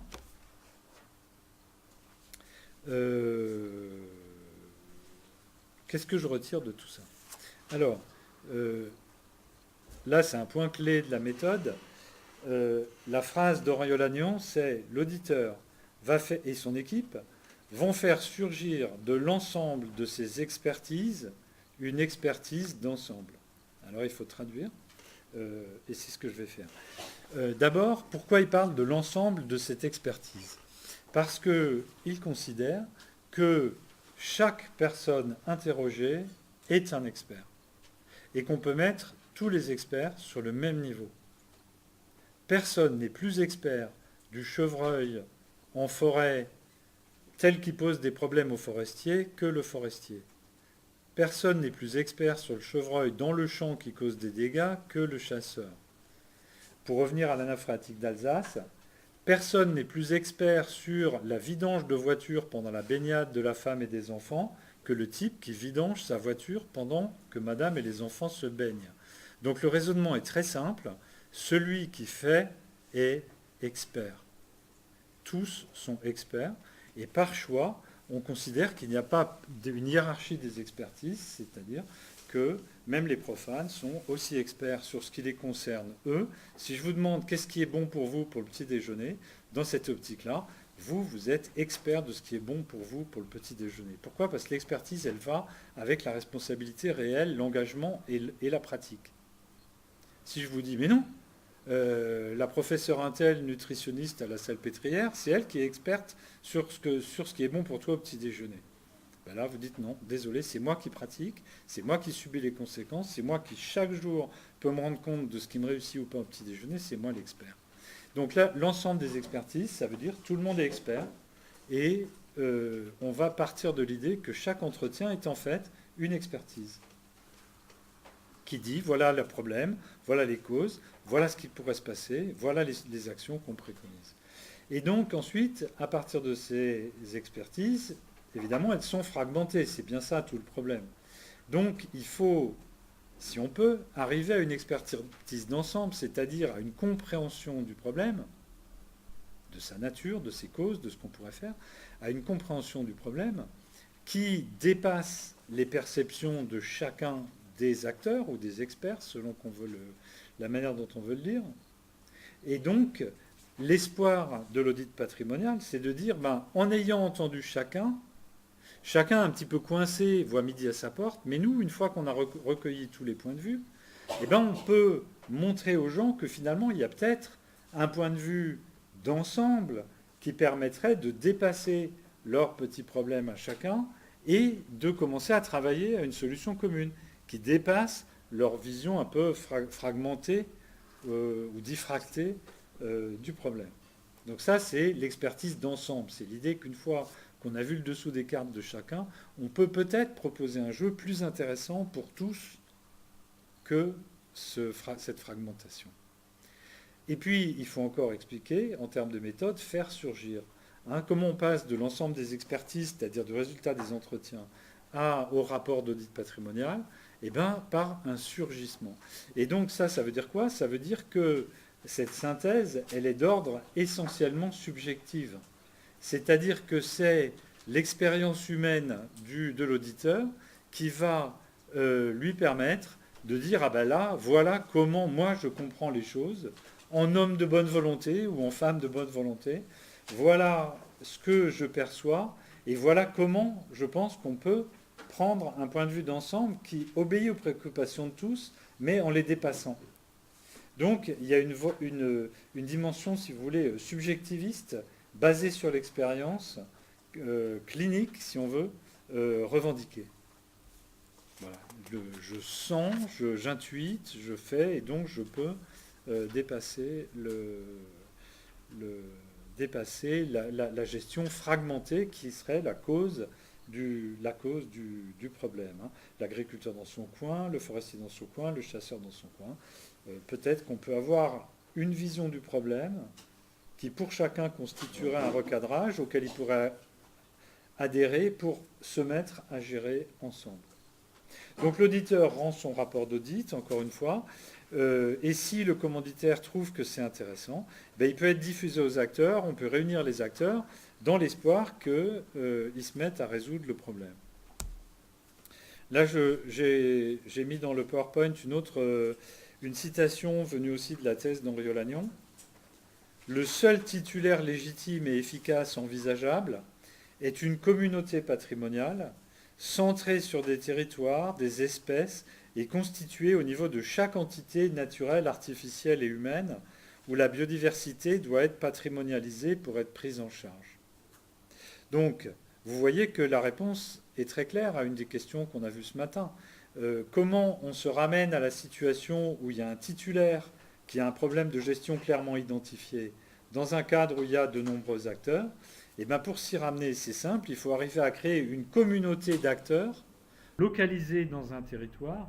qu'est-ce que je retire de tout ça? Alors, là, c'est un point clé de la méthode. La phrase d'Auriol-Agnon, c'est l'auditeur et son équipe vont faire surgir de l'ensemble de ces expertises une expertise d'ensemble. Alors, il faut traduire, et c'est ce que je vais faire. D'abord, pourquoi il parle de l'ensemble de cette expertise? Parce qu'il considère que chaque personne interrogée est un expert. Et qu'on peut mettre tous les experts sur le même niveau. Personne n'est plus expert du chevreuil en forêt tel qu'il pose des problèmes aux forestiers que le forestier. Personne n'est plus expert sur le chevreuil dans le champ qui cause des dégâts que le chasseur. Pour revenir à la nappe phréatique d'Alsace, personne n'est plus expert sur la vidange de voiture pendant la baignade de la femme et des enfants que le type qui vidange sa voiture pendant que madame et les enfants se baignent. Donc le raisonnement est très simple. Celui qui fait est expert. Tous sont experts. Et par choix, on considère qu'il n'y a pas une hiérarchie des expertises, c'est-à-dire que même les profanes sont aussi experts sur ce qui les concerne eux. Si je vous demande qu'est-ce qui est bon pour vous pour le petit déjeuner, dans cette optique-là, vous êtes expert de ce qui est bon pour vous pour le petit déjeuner. Pourquoi? Parce que l'expertise, elle va avec la responsabilité réelle, l'engagement et la pratique. Si je vous dis, mais non, la professeure Intel, nutritionniste à la Salpêtrière, c'est elle qui est experte sur ce qui est bon pour toi au petit déjeuner. Ben là, vous dites non, désolé, c'est moi qui pratique, c'est moi qui subis les conséquences, c'est moi qui chaque jour peux me rendre compte de ce qui me réussit ou pas au petit déjeuner, c'est moi l'expert. Donc là, l'ensemble des expertises, ça veut dire tout le monde est expert et on va partir de l'idée que chaque entretien est en fait une expertise qui dit voilà le problème, voilà les causes, voilà ce qui pourrait se passer, voilà les actions qu'on préconise. Et donc ensuite, à partir de ces expertises, évidemment, elles sont fragmentées. C'est bien ça tout le problème. Donc il faut, si on peut, arriver à une expertise d'ensemble, c'est-à-dire à une compréhension du problème, de sa nature, de ses causes, de ce qu'on pourrait faire, à une compréhension du problème qui dépasse les perceptions de chacun des acteurs ou des experts, selon qu'on veut la manière dont on veut le dire. Et donc, l'espoir de l'audit patrimonial, c'est de dire, en ayant entendu chacun un petit peu coincé voit midi à sa porte, mais nous, une fois qu'on a recueilli tous les points de vue, on peut montrer aux gens que finalement, il y a peut-être un point de vue d'ensemble qui permettrait de dépasser leurs petits problèmes à chacun et de commencer à travailler à une solution commune qui dépasse leur vision un peu fragmentée ou diffractée du problème. Donc ça, c'est l'expertise d'ensemble. C'est l'idée qu'une fois qu'on a vu le dessous des cartes de chacun, on peut peut-être proposer un jeu plus intéressant pour tous que cette fragmentation. Et puis, il faut encore expliquer, en termes de méthode, faire surgir. Comment on passe de l'ensemble des expertises, c'est-à-dire du résultat des entretiens, au rapport d'audit patrimonial, par un surgissement. Et donc ça veut dire quoi? Ça veut dire que cette synthèse, elle est d'ordre essentiellement subjective. C'est-à-dire que c'est l'expérience humaine de l'auditeur qui va lui permettre de dire, là, voilà comment moi je comprends les choses, en homme de bonne volonté ou en femme de bonne volonté. Voilà ce que je perçois et voilà comment je pense qu'on peut prendre un point de vue d'ensemble qui obéit aux préoccupations de tous, mais en les dépassant. Donc il y a une dimension, si vous voulez, subjectiviste, basée sur l'expérience clinique, si on veut, revendiquée. Voilà. Je sens, j'intuite, je fais, et donc je peux dépasser la gestion fragmentée qui serait la cause du problème. L'agriculteur dans son coin, le forestier dans son coin, le chasseur dans son coin. Peut-être qu'on peut avoir une vision du problème qui pour chacun constituerait un recadrage auquel il pourrait adhérer pour se mettre à gérer ensemble. Donc l'auditeur rend son rapport d'audit, encore une fois, et si le commanditaire trouve que c'est intéressant, il peut être diffusé aux acteurs, on peut réunir les acteurs dans l'espoir qu'ils se mettent à résoudre le problème. Là, j'ai mis dans le PowerPoint une citation venue aussi de la thèse d'Henri Olagnan. Le seul titulaire légitime et efficace envisageable est une communauté patrimoniale centrée sur des territoires, des espèces et constituée au niveau de chaque entité naturelle, artificielle et humaine où la biodiversité doit être patrimonialisée pour être prise en charge. Donc, vous voyez que la réponse est très claire à une des questions qu'on a vues ce matin. Comment on se ramène à la situation où il y a un titulaire qui a un problème de gestion clairement identifié dans un cadre où il y a de nombreux acteurs? Pour s'y ramener, c'est simple, il faut arriver à créer une communauté d'acteurs localisés dans un territoire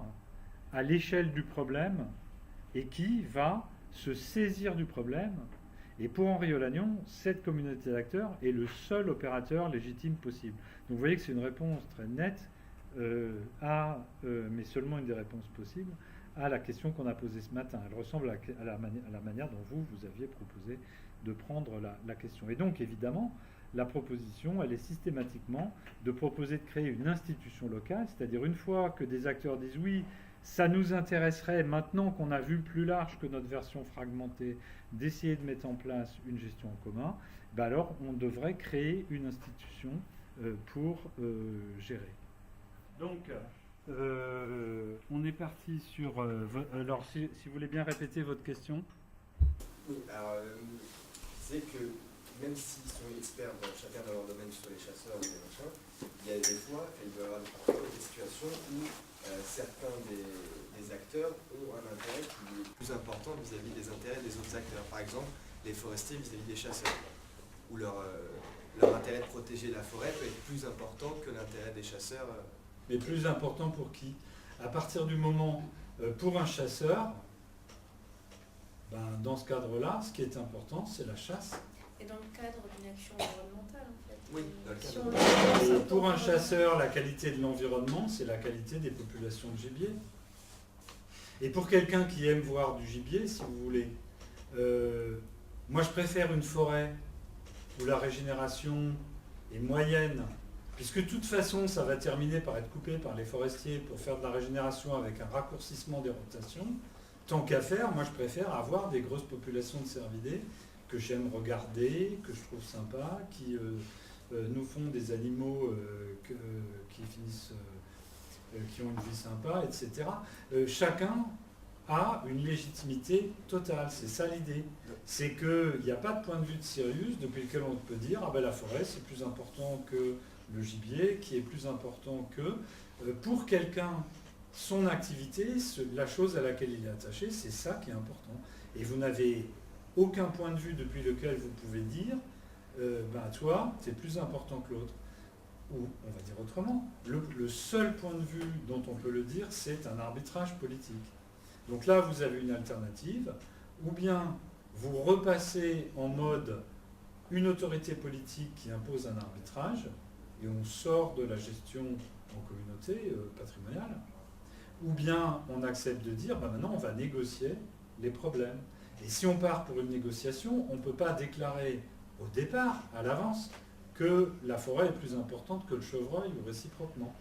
à l'échelle du problème et qui va se saisir du problème. Et pour Henri Olagnan, cette communauté d'acteurs est le seul opérateur légitime possible. Donc vous voyez que c'est une réponse très nette, mais seulement une des réponses possibles, à la question qu'on a posée ce matin. Elle ressemble à la manière dont vous aviez proposé de prendre la question. Et donc évidemment, la proposition, elle est systématiquement de proposer de créer une institution locale, c'est-à-dire une fois que des acteurs disent oui, ça nous intéresserait, maintenant qu'on a vu plus large que notre version fragmentée, d'essayer de mettre en place une gestion en commun, alors on devrait créer une institution pour gérer. Donc, on est parti sur... alors, si vous voulez bien répéter votre question. Oui, alors, c'est que même s'ils sont experts dans chacun dans leur domaine sur les chasseurs et les machins, il y a des fois, il doit y avoir parfois des situations où certains des acteurs ont un intérêt qui est plus important vis-à-vis des intérêts des autres acteurs. Par exemple, les forestiers vis-à-vis des chasseurs, où leur intérêt de protéger la forêt peut être plus important que l'intérêt des chasseurs. Mais plus important pour qui? À partir du moment, pour un chasseur, dans ce cadre-là, ce qui est important, c'est la chasse. Et dans le cadre d'une action environnementale, en fait. Oui, dans le Si cadre on Et pour un chasseur, la qualité de l'environnement, c'est la qualité des populations de gibier. Et pour quelqu'un qui aime voir du gibier, si vous voulez, moi je préfère une forêt où la régénération est moyenne, puisque de toute façon ça va terminer par être coupé par les forestiers pour faire de la régénération avec un raccourcissement des rotations. Tant qu'à faire, moi je préfère avoir des grosses populations de cervidés que j'aime regarder, que je trouve sympas, qui nous font des animaux qui finissent, qui ont une vie sympa, etc. Chacun a une légitimité totale, c'est ça l'idée. C'est qu'il n'y a pas de point de vue de Sirius depuis lequel on peut dire ah ben la forêt c'est plus important que le gibier, qui est plus important que... pour quelqu'un, son activité, la chose à laquelle il est attaché, c'est ça qui est important. Et vous n'avez aucun point de vue depuis lequel vous pouvez dire toi, c'est plus important que l'autre. Ou, on va dire autrement, le seul point de vue dont on peut le dire, c'est un arbitrage politique. Donc là, vous avez une alternative, ou bien vous repassez en mode une autorité politique qui impose un arbitrage, et on sort de la gestion en communauté patrimoniale, ou bien on accepte de dire, maintenant on va négocier les problèmes. Et si on part pour une négociation, on ne peut pas déclarer au départ, à l'avance, que la forêt est plus importante que le chevreuil ou réciproquement.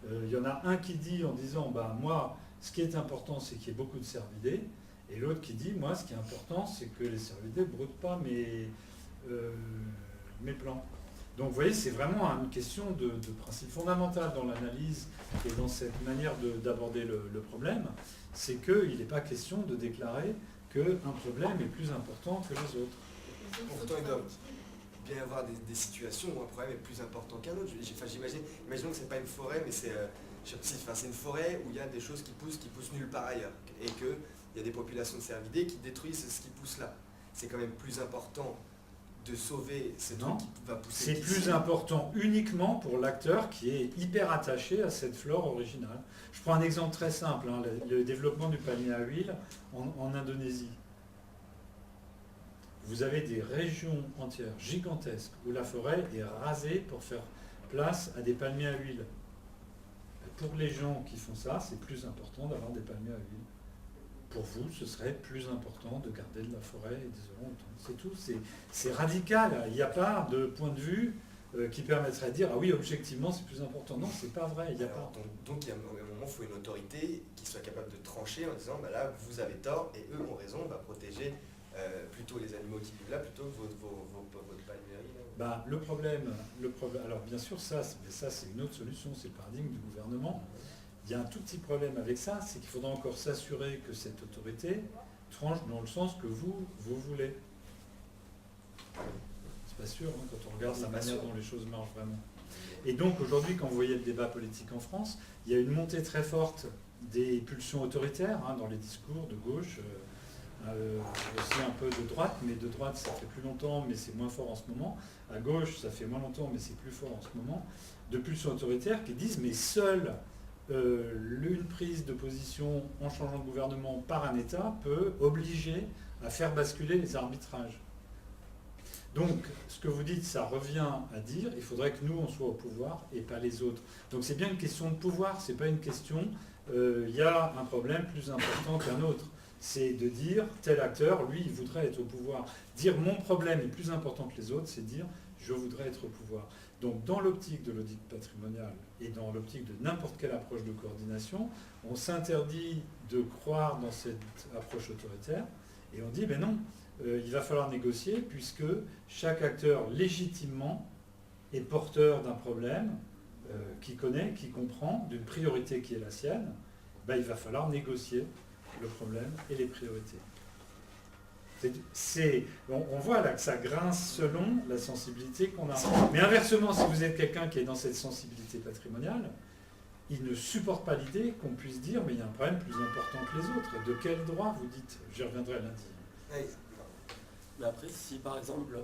Il y en a un qui dit en disant moi, ce qui est important, c'est qu'il y ait beaucoup de cervidés, et l'autre qui dit moi, ce qui est important, c'est que les cervidés ne broutent pas mes plants. Donc vous voyez, c'est vraiment une question de principe fondamental dans l'analyse et dans cette manière d'aborder le problème, c'est qu'il n'est pas question de déclarer qu'un problème est plus important que les autres. Pourtant, il doit bien y avoir des situations où un problème est plus important qu'un autre. Imaginons que ce n'est pas une forêt, mais c'est une forêt où il y a des choses qui poussent nulle part ailleurs. Et qu'il y a des populations de cervidés qui détruisent ce qui pousse là. C'est quand même plus important de sauver ce truc qui va pousser. C'est plus important uniquement pour l'acteur qui est hyper attaché à cette flore originale. Je prends un exemple très simple, le développement du palmier à huile en Indonésie. Vous avez des régions entières gigantesques où la forêt est rasée pour faire place à des palmiers à huile. Pour les gens qui font ça, c'est plus important d'avoir des palmiers à huile. Pour vous, ce serait plus important de garder de la forêt et des orangs-outans. C'est tout, c'est radical. Il n'y a pas de point de vue qui permettrait de dire ah oui, objectivement, c'est plus important. Non, c'est pas vrai. Il y a pas. Donc il y a un moment, il faut une autorité qui soit capable de trancher en disant là, vous avez tort et eux ont raison, on va protéger plutôt les animaux qui vivent là plutôt que votre palmieri. Le problème, alors bien sûr, ça c'est une autre solution, c'est le paradigme du gouvernement. Il y a un tout petit problème avec ça, c'est qu'il faudra encore s'assurer que cette autorité tranche dans le sens que vous voulez. C'est pas sûr, quand on regarde la manière dont les choses marchent vraiment. Et donc aujourd'hui, quand vous voyez le débat politique en France, il y a une montée très forte des pulsions autoritaires dans les discours de gauche, aussi un peu de droite, mais de droite ça fait plus longtemps, mais c'est moins fort en ce moment. À gauche, ça fait moins longtemps, mais c'est plus fort en ce moment. De pulsions autoritaires qui disent mais seule une prise de position en changeant de gouvernement par un État peut obliger à faire basculer les arbitrages. Donc, ce que vous dites, ça revient à dire, il faudrait que nous, on soit au pouvoir et pas les autres. Donc c'est bien une question de pouvoir, c'est pas une question, il y a un problème plus important qu'un autre. C'est de dire, tel acteur, lui, il voudrait être au pouvoir. Dire mon problème est plus important que les autres, c'est dire je voudrais être au pouvoir. Donc dans l'optique de l'audit patrimonial et dans l'optique de n'importe quelle approche de coordination, on s'interdit de croire dans cette approche autoritaire et on dit non, il va falloir négocier puisque chaque acteur légitimement est porteur d'un problème qui connaît, qui comprend, d'une priorité qui est la sienne. Il va falloir négocier le problème et les priorités. On voit là que ça grince selon la sensibilité qu'on a. Mais inversement, si vous êtes quelqu'un qui est dans cette sensibilité patrimoniale, il ne supporte pas l'idée qu'on puisse dire mais il y a un problème plus important que les autres. De quel droit vous dites? J'y reviendrai lundi. Mais après, si par exemple,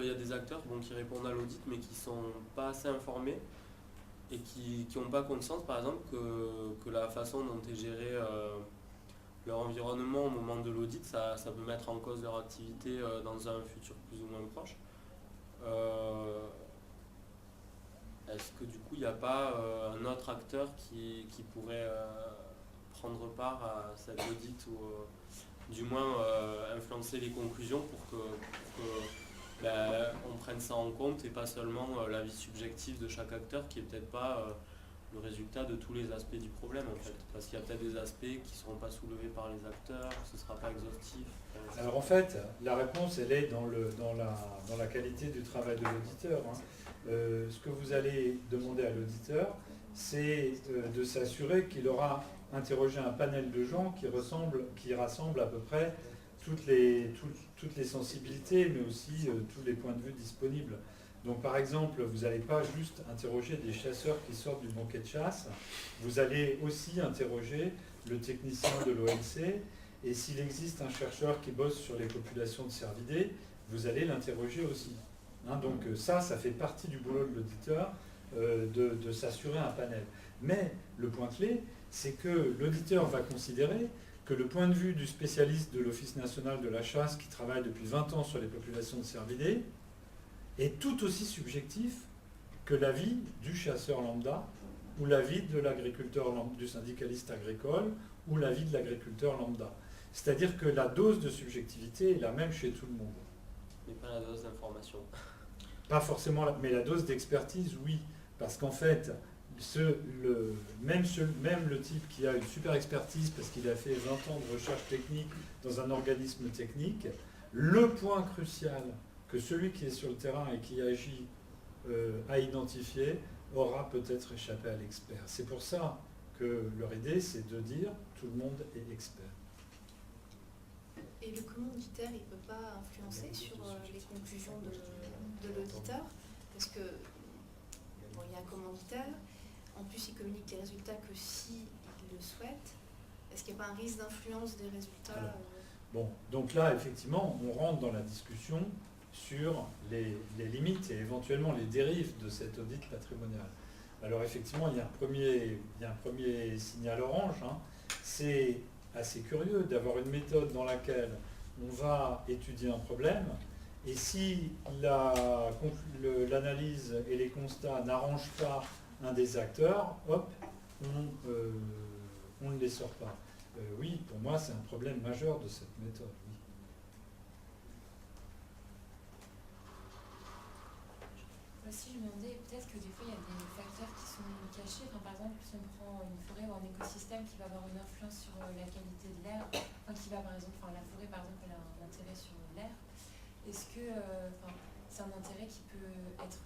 il y a des acteurs qui répondent à l'audit mais qui sont pas assez informés et qui n'ont pas conscience par exemple que la façon dont est géré leur environnement au moment de l'audit, ça peut mettre en cause leur activité dans un futur plus ou moins proche. Est-ce que du coup il n'y a pas un autre acteur qui pourrait prendre part à cet audit ou du moins influencer les conclusions pour que on prenne ça en compte et pas seulement l'avis subjectif de chaque acteur qui est peut-être pas le résultat de tous les aspects du problème en fait. Parce qu'il y a peut-être des aspects qui ne seront pas soulevés par les acteurs, ce ne sera pas exhaustif. Alors en fait, la réponse, elle est dans la qualité du travail de l'auditeur. Hein. Ce que vous allez demander à l'auditeur, c'est de s'assurer qu'il aura interrogé un panel de gens qui rassemble à peu près toutes les sensibilités, mais aussi tous les points de vue disponibles. Donc par exemple, vous n'allez pas juste interroger des chasseurs qui sortent du banquet de chasse, vous allez aussi interroger le technicien de l'ONC, et s'il existe un chercheur qui bosse sur les populations de cervidés, vous allez l'interroger aussi. Hein, donc ça fait partie du boulot de l'auditeur, de s'assurer un panel. Mais le point clé, c'est que l'auditeur va considérer que le point de vue du spécialiste de l'Office national de la chasse qui travaille depuis 20 ans sur les populations de cervidés est tout aussi subjectif que l'avis du chasseur lambda ou l'avis de l'agriculteur du syndicaliste agricole ou l'avis de l'agriculteur lambda. C'est-à-dire que la dose de subjectivité est la même chez tout le monde. Mais pas la dose d'information. Pas forcément, mais la dose d'expertise, oui. Parce qu'en fait, même le type qui a une super expertise parce qu'il a fait 20 ans de recherche technique dans un organisme technique, le point crucial que celui qui est sur le terrain et qui agit a identifié aura peut-être échappé à l'expert. C'est pour ça que leur idée, c'est de dire tout le monde est expert. Et le commanditaire, il ne peut pas influencer sur les conclusions de l'auditeur, parce que il y a un commanditaire, en plus il communique des résultats que s'il le souhaite. Est-ce qu'il n'y a pas un risque d'influence des résultats Bon, donc là, effectivement, on rentre dans la discussion sur les limites et éventuellement les dérives de cet audit patrimonial. Alors effectivement, il y a un premier signal orange. Hein. C'est assez curieux d'avoir une méthode dans laquelle on va étudier un problème et si l'analyse et les constats n'arrangent pas un des acteurs, hop, on ne les sort pas. Oui, pour moi, c'est un problème majeur de cette méthode. Oui. Aussi, je me demandais peut-être que des fois, il y a des facteurs qui sont cachés. Enfin, par exemple, si on prend une forêt ou un écosystème qui va avoir une influence sur la qualité de l'air, la forêt, par exemple, elle a un intérêt sur l'air. Est-ce que c'est un intérêt qui peut être...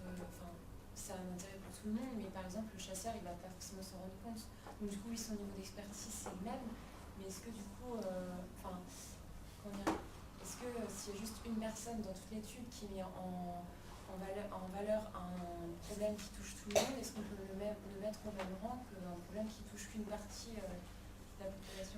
c'est un intérêt pour tout le monde, mais par exemple, le chasseur, il ne va pas forcément s'en rendre compte. Donc, du coup, oui, son niveau d'expertise, c'est le même. Mais est-ce que, du coup, est-ce que s'il y a juste une personne dans toute l'étude qui met en valeur un problème qui touche tout le monde, est-ce qu'on peut le mettre au même rang qu'un problème qui touche qu'une partie de la population?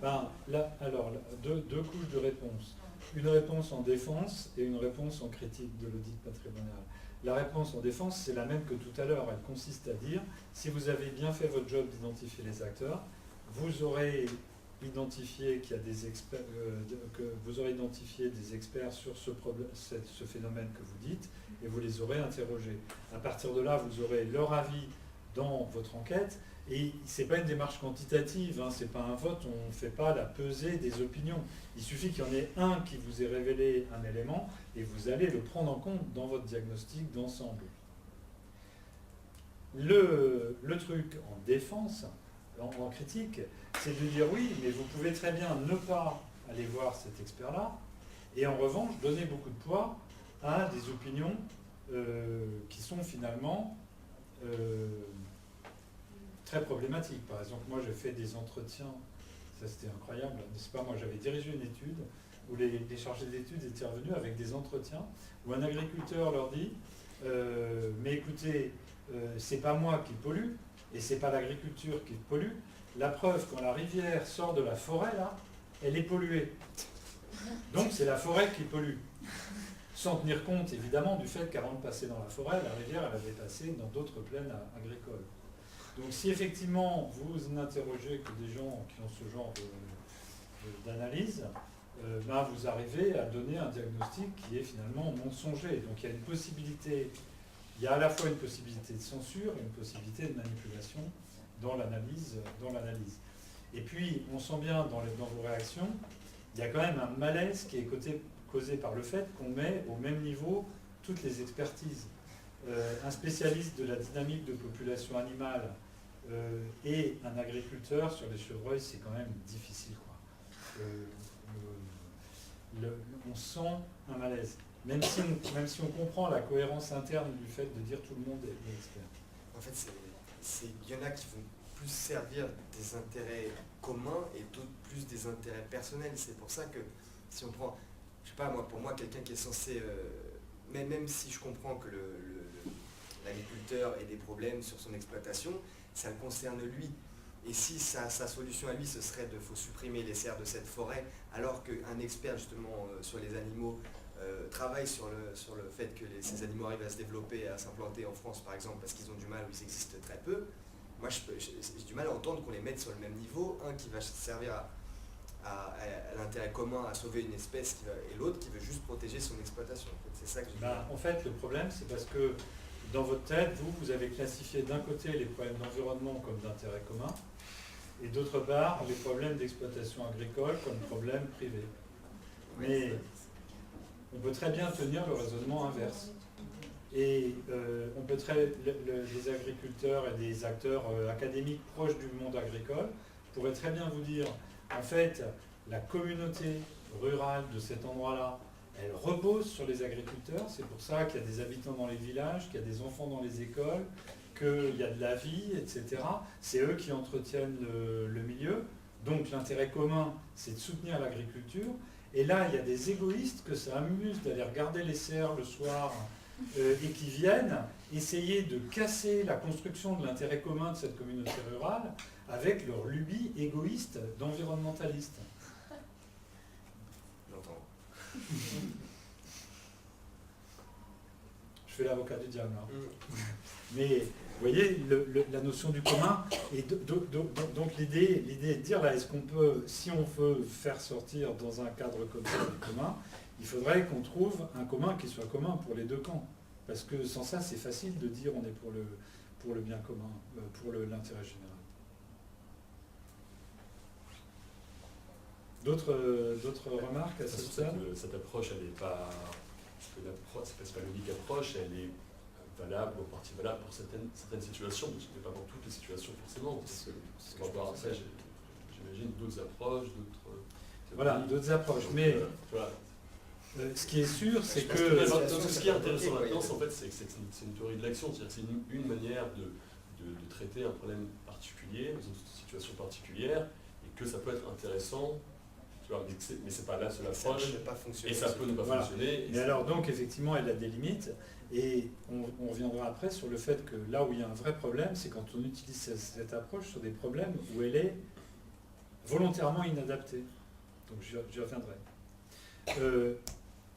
Deux couches de réponse. Une réponse en défense et une réponse en critique de l'audit patrimonial. La réponse en défense, c'est la même que tout à l'heure. Elle consiste à dire, si vous avez bien fait votre job d'identifier les acteurs, vous aurez identifié qu'il y a des experts, que vous aurez identifié des experts sur ce phénomène que vous dites, et vous les aurez interrogés. À partir de là, vous aurez leur avis dans votre enquête, et ce n'est pas une démarche quantitative, hein, ce n'est pas un vote, on ne fait pas la pesée des opinions. Il suffit qu'il y en ait un qui vous ait révélé un élément, et vous allez le prendre en compte dans votre diagnostic d'ensemble. Le truc en défense, en critique, c'est de dire oui, mais vous pouvez très bien ne pas aller voir cet expert-là, et en revanche donner beaucoup de poids à des opinions qui sont finalement très problématiques. Par exemple, moi j'ai fait des entretiens, ça c'était incroyable, n'est-ce pas? Moi j'avais dirigé une étude où les chargés d'études étaient revenus avec des entretiens où un agriculteur leur dit mais écoutez, c'est pas moi qui pollue et c'est pas l'agriculture qui pollue. La preuve, quand la rivière sort de la forêt, là, elle est polluée. Donc c'est la forêt qui pollue. Sans tenir compte, évidemment, du fait qu'avant de passer dans la forêt, la rivière, elle avait passé dans d'autres plaines agricoles. Donc si effectivement, vous n'interrogez que des gens qui ont ce genre d'analyse, ben, vous arrivez à donner un diagnostic qui est finalement mensonger. Donc il y a une possibilité, il y a à la fois une possibilité de censure et une possibilité de manipulation dans l'analyse. Et puis, on sent bien dans vos réactions, il y a quand même un malaise qui est causé par le fait qu'on met au même niveau toutes les expertises. Un spécialiste de la dynamique de population animale et un agriculteur sur les chevreuils, c'est quand même difficile, quoi. On sent un malaise. Même si on comprend la cohérence interne du fait de dire tout le monde est expert. En fait, il y en a qui vont plus servir des intérêts communs et d'autres plus des intérêts personnels. C'est pour ça que si on prend, je sais pas, pour moi, quelqu'un qui est censé, même si je comprends que l'agriculteur ait des problèmes sur son exploitation, ça le concerne lui. Et si sa solution à lui, ce serait faut supprimer les cerfs de cette forêt, alors qu'un expert justement sur les animaux travaille sur le fait que ces animaux arrivent à se développer et à s'implanter en France, par exemple, parce qu'ils ont du mal ou ils existent très peu, moi j'ai du mal à entendre qu'on les mette sur le même niveau, un qui va servir à l'intérêt commun, à sauver une espèce, et l'autre qui veut juste protéger son exploitation. En fait, c'est ça que je dis. En fait, le problème, c'est parce que dans votre tête, vous avez classifié d'un côté les problèmes d'environnement comme d'intérêt commun, et d'autre part, les problèmes d'exploitation agricole comme problèmes privés. Mais on peut très bien tenir le raisonnement inverse. Et les agriculteurs et des acteurs académiques proches du monde agricole pourraient très bien vous dire, en fait, la communauté rurale de cet endroit-là, elle repose sur les agriculteurs. C'est pour ça qu'il y a des habitants dans les villages, qu'il y a des enfants dans les écoles, qu'il y a de la vie, etc. C'est eux qui entretiennent le milieu. Donc l'intérêt commun, c'est de soutenir l'agriculture. Et là, il y a des égoïstes que ça amuse d'aller regarder les cerfs le soir et qui viennent essayer de casser la construction de l'intérêt commun de cette communauté rurale avec leur lubie égoïste d'environnementaliste. J'entends. Je fais l'avocat du diable. Hein. Mais vous voyez, la notion du commun, et donc l'idée est de dire, là, est-ce qu'on peut, si on veut faire sortir dans un cadre comme ça du commun, il faudrait qu'on trouve un commun qui soit commun pour les deux camps. Parce que sans ça, c'est facile de dire on est pour le bien commun, pour l'intérêt général. D'autres remarques à ce stade ? Cette approche, elle n'est pas... C'est pas l'unique approche, elle est valable, en partie valable pour certaines situations, mais ce n'est pas pour toutes les situations forcément. Parce que on va voir après, j'imagine, d'autres approches, Voilà, d'autres approches. Mais voilà. Ce qui est sûr, c'est que... Ce qui est intéressant là-dedans, en fait, c'est que c'est une théorie de l'action, c'est-à-dire que c'est une manière de traiter un problème particulier, dans une situation particulière, et que ça peut être intéressant. Mais c'est pas la seule approche, et ça peut ne pas fonctionner. Mais alors donc effectivement elle a des limites, et on reviendra après sur le fait que là où il y a un vrai problème, c'est quand on utilise cette approche sur des problèmes où elle est volontairement inadaptée. Donc j'y reviendrai.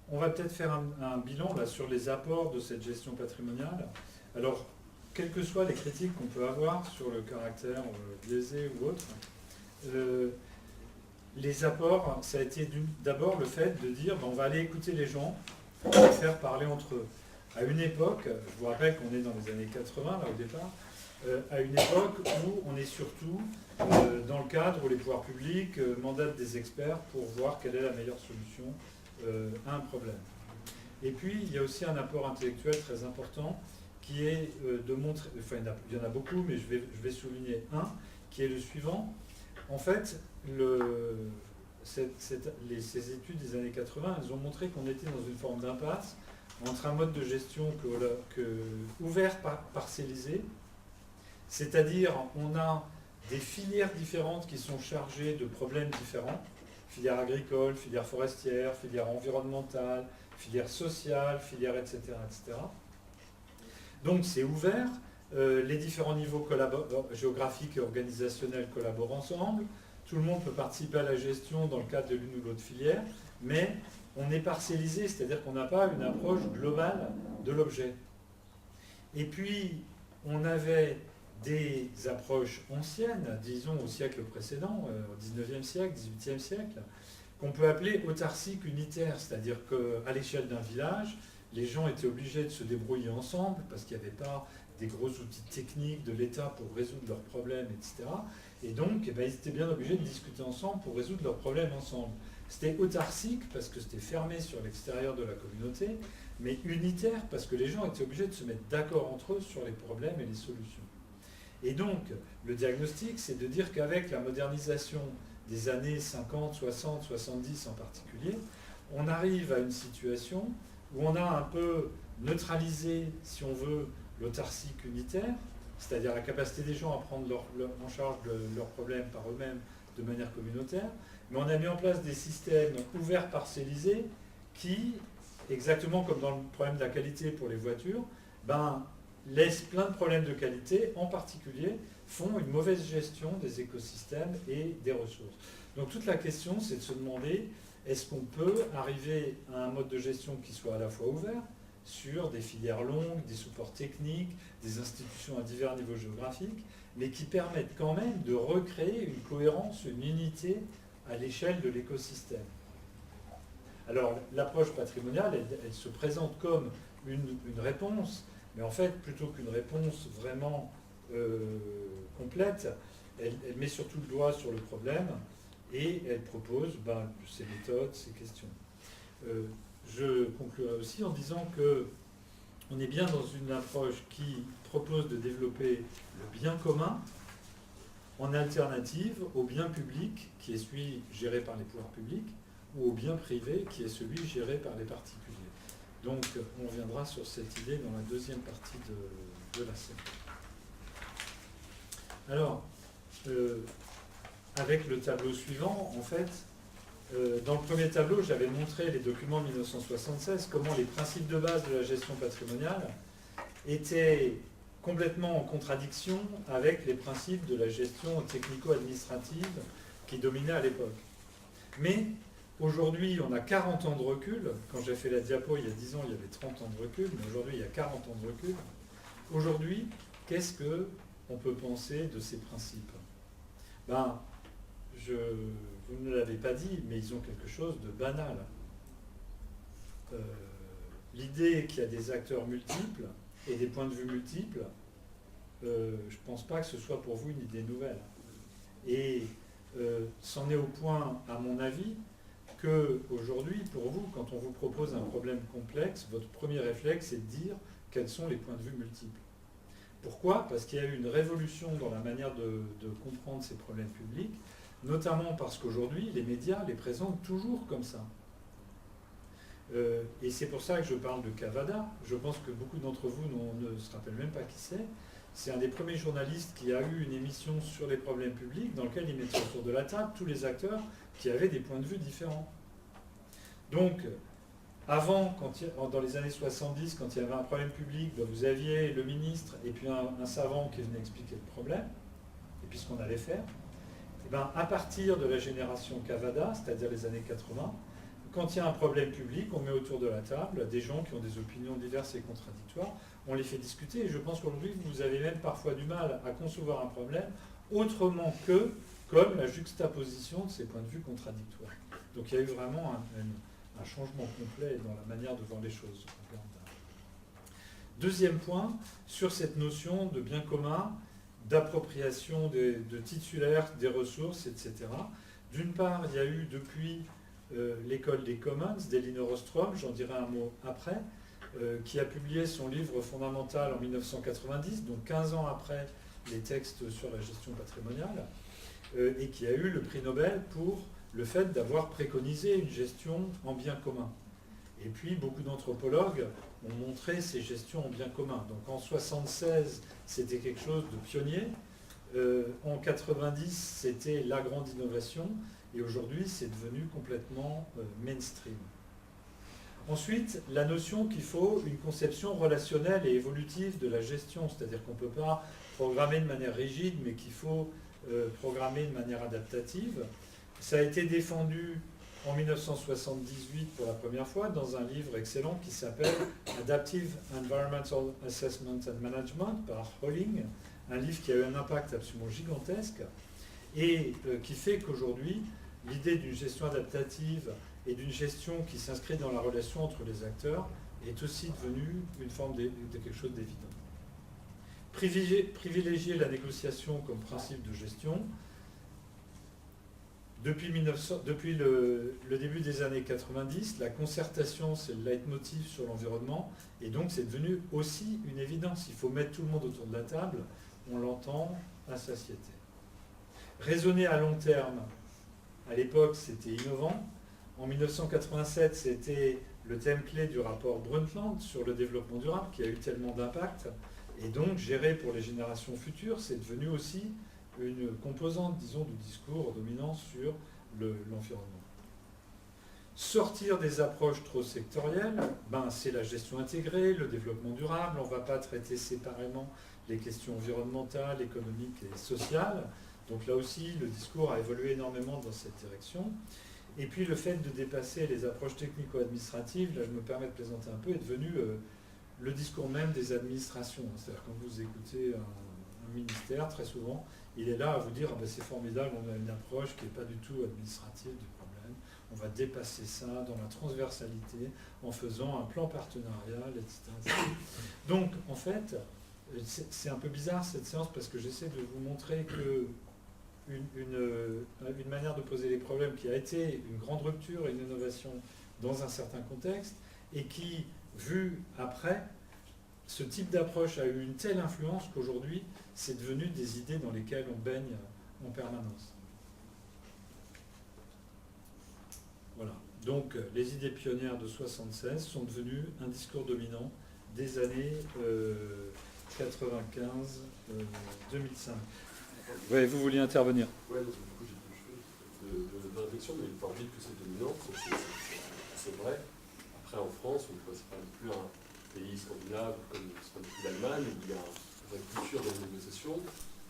On va peut-être faire un bilan là, sur les apports de cette gestion patrimoniale. Alors, quelles que soient les critiques qu'on peut avoir sur le caractère biaisé ou autre, les apports, ça a été d'abord le fait de dire on va aller écouter les gens, on va les faire parler entre eux. À une époque, je vous rappelle qu'on est dans les années 80 là au départ, à une époque où on est surtout dans le cadre où les pouvoirs publics mandatent des experts pour voir quelle est la meilleure solution à un problème. Et puis il y a aussi un apport intellectuel très important qui est de montrer, enfin il y en a beaucoup, mais je vais souligner un, qui est le suivant. En fait, ces études des années 80, elles ont montré qu'on était dans une forme d'impasse entre un mode de gestion ouvert parcellisé, c'est-à-dire on a des filières différentes qui sont chargées de problèmes différents, filière agricole, filière forestière, filière environnementale, filière sociale, filière etc. etc. Donc c'est ouvert, les différents niveaux géographiques et organisationnels collaborent ensemble, tout le monde peut participer à la gestion dans le cadre de l'une ou l'autre filière, mais on est parcellisé, c'est-à-dire qu'on n'a pas une approche globale de l'objet. Et puis, on avait des approches anciennes, disons au siècle précédent, au 19e siècle, 18e siècle, qu'on peut appeler autarcique unitaire, c'est-à-dire qu'à l'échelle d'un village, les gens étaient obligés de se débrouiller ensemble parce qu'il n'y avait pas des gros outils techniques de l'État pour résoudre leurs problèmes, etc. Et donc, ils étaient bien obligés de discuter ensemble pour résoudre leurs problèmes ensemble. C'était autarcique parce que c'était fermé sur l'extérieur de la communauté, mais unitaire parce que les gens étaient obligés de se mettre d'accord entre eux sur les problèmes et les solutions. Et donc, le diagnostic, c'est de dire qu'avec la modernisation des années 50, 60, 70 en particulier, on arrive à une situation où on a un peu neutralisé, si on veut, l'autarcique unitaire, c'est-à-dire la capacité des gens à prendre en charge leurs problèmes par eux-mêmes de manière communautaire, mais on a mis en place des systèmes ouverts parcellisés qui, exactement comme dans le problème de la qualité pour les voitures, laissent plein de problèmes de qualité, en particulier font une mauvaise gestion des écosystèmes et des ressources. Donc toute la question, c'est de se demander, est-ce qu'on peut arriver à un mode de gestion qui soit à la fois ouvert, sur des filières longues, des supports techniques, des institutions à divers niveaux géographiques, mais qui permettent quand même de recréer une cohérence, une unité à l'échelle de l'écosystème. Alors, l'approche patrimoniale, elle se présente comme une réponse, mais en fait, plutôt qu'une réponse vraiment complète, elle met surtout le doigt sur le problème et elle propose ses méthodes, ses questions. Je conclurai aussi en disant que on est bien dans une approche qui propose de développer le bien commun en alternative au bien public, qui est celui géré par les pouvoirs publics, ou au bien privé, qui est celui géré par les particuliers. Donc on reviendra sur cette idée dans la deuxième partie de la série. Alors, avec le tableau suivant, en fait, dans le premier tableau, j'avais montré les documents de 1976, comment les principes de base de la gestion patrimoniale étaient complètement en contradiction avec les principes de la gestion technico-administrative qui dominaient à l'époque. Mais aujourd'hui, on a 40 ans de recul. Quand j'ai fait la diapo il y a 10 ans, il y avait 30 ans de recul, mais aujourd'hui, il y a 40 ans de recul. Aujourd'hui, qu'est-ce qu'on peut penser de ces principes ? Vous ne l'avez pas dit, mais ils ont quelque chose de banal. L'idée qu'il y a des acteurs multiples et des points de vue multiples, je ne pense pas que ce soit pour vous une idée nouvelle. Et c'en est au point, à mon avis, qu'aujourd'hui, pour vous, quand on vous propose un problème complexe, votre premier réflexe est de dire quels sont les points de vue multiples. Pourquoi ? Parce qu'il y a eu une révolution dans la manière de comprendre ces problèmes publics, notamment parce qu'aujourd'hui, les médias les présentent toujours comme ça. Et c'est pour ça que je parle de Cavada. Je pense que beaucoup d'entre vous ne se rappellent même pas qui c'est. C'est un des premiers journalistes qui a eu une émission sur les problèmes publics dans lequel il mettait autour de la table tous les acteurs qui avaient des points de vue différents. Donc, avant, dans les années 70, quand il y avait un problème public, vous aviez le ministre et puis un savant qui venait expliquer le problème, et puis ce qu'on allait faire. Et à partir de la génération Cavada, c'est-à-dire les années 80, quand il y a un problème public, on met autour de la table des gens qui ont des opinions diverses et contradictoires, on les fait discuter, et je pense qu'aujourd'hui, vous avez même parfois du mal à concevoir un problème autrement que comme la juxtaposition de ces points de vue contradictoires. Donc il y a eu vraiment un changement complet dans la manière de voir les choses. Deuxième point, sur cette notion de bien commun, d'appropriation de titulaires des ressources, etc. D'une part, il y a eu depuis l'école des Commons, d'Elinor Ostrom, j'en dirai un mot après, qui a publié son livre fondamental en 1990, donc 15 ans après les textes sur la gestion patrimoniale, et qui a eu le prix Nobel pour le fait d'avoir préconisé une gestion en bien commun. Et puis, beaucoup d'anthropologues ont montré ces gestions en bien commun. Donc en 1976, c'était quelque chose de pionnier. En 1990, c'était la grande innovation. Et aujourd'hui, c'est devenu complètement mainstream. Ensuite, la notion qu'il faut une conception relationnelle et évolutive de la gestion. C'est-à-dire qu'on ne peut pas programmer de manière rigide, mais qu'il faut programmer de manière adaptative. Ça a été défendu en 1978 pour la première fois dans un livre excellent qui s'appelle Adaptive Environmental Assessment and Management par Holling, un livre qui a eu un impact absolument gigantesque et qui fait qu'aujourd'hui, l'idée d'une gestion adaptative et d'une gestion qui s'inscrit dans la relation entre les acteurs est aussi devenue une forme de quelque chose d'évident. Privilégier la négociation comme principe de gestion. Depuis le début des années 90, la concertation, c'est le leitmotiv sur l'environnement, et donc c'est devenu aussi une évidence. Il faut mettre tout le monde autour de la table, on l'entend à satiété. Raisonner à long terme, à l'époque, c'était innovant. En 1987, c'était le thème clé du rapport Brundtland sur le développement durable, qui a eu tellement d'impact. Et donc, gérer pour les générations futures, c'est devenu aussi une composante, disons, du discours dominant sur l'environnement. Sortir des approches trop sectorielles, c'est la gestion intégrée, le développement durable. On ne va pas traiter séparément les questions environnementales, économiques et sociales. Donc là aussi, le discours a évolué énormément dans cette direction. Et puis le fait de dépasser les approches technico-administratives, là je me permets de plaisanter un peu, est devenu le discours même des administrations. C'est-à-dire quand vous écoutez un ministère, très souvent, il est là à vous dire c'est formidable, on a une approche qui n'est pas du tout administrative du problème, on va dépasser ça dans la transversalité en faisant un plan partenarial, etc. Donc en fait, c'est un peu bizarre cette séance parce que j'essaie de vous montrer que une manière de poser les problèmes qui a été une grande rupture et une innovation dans un certain contexte et qui, vu après, ce type d'approche a eu une telle influence qu'aujourd'hui, c'est devenu des idées dans lesquelles on baigne en permanence. Voilà. Donc, les idées pionnières de 1976 sont devenues un discours dominant des années 95-2005. Oui, vous vouliez intervenir. Oui, du coup, j'ai deux choses de réflexion, mais il faut dire que c'est dominant, c'est vrai. Après, en France, c'est pas non plus un pays scandinave comme c'est pas non plus l'Allemagne, où il y a une vraie culture de la négociation.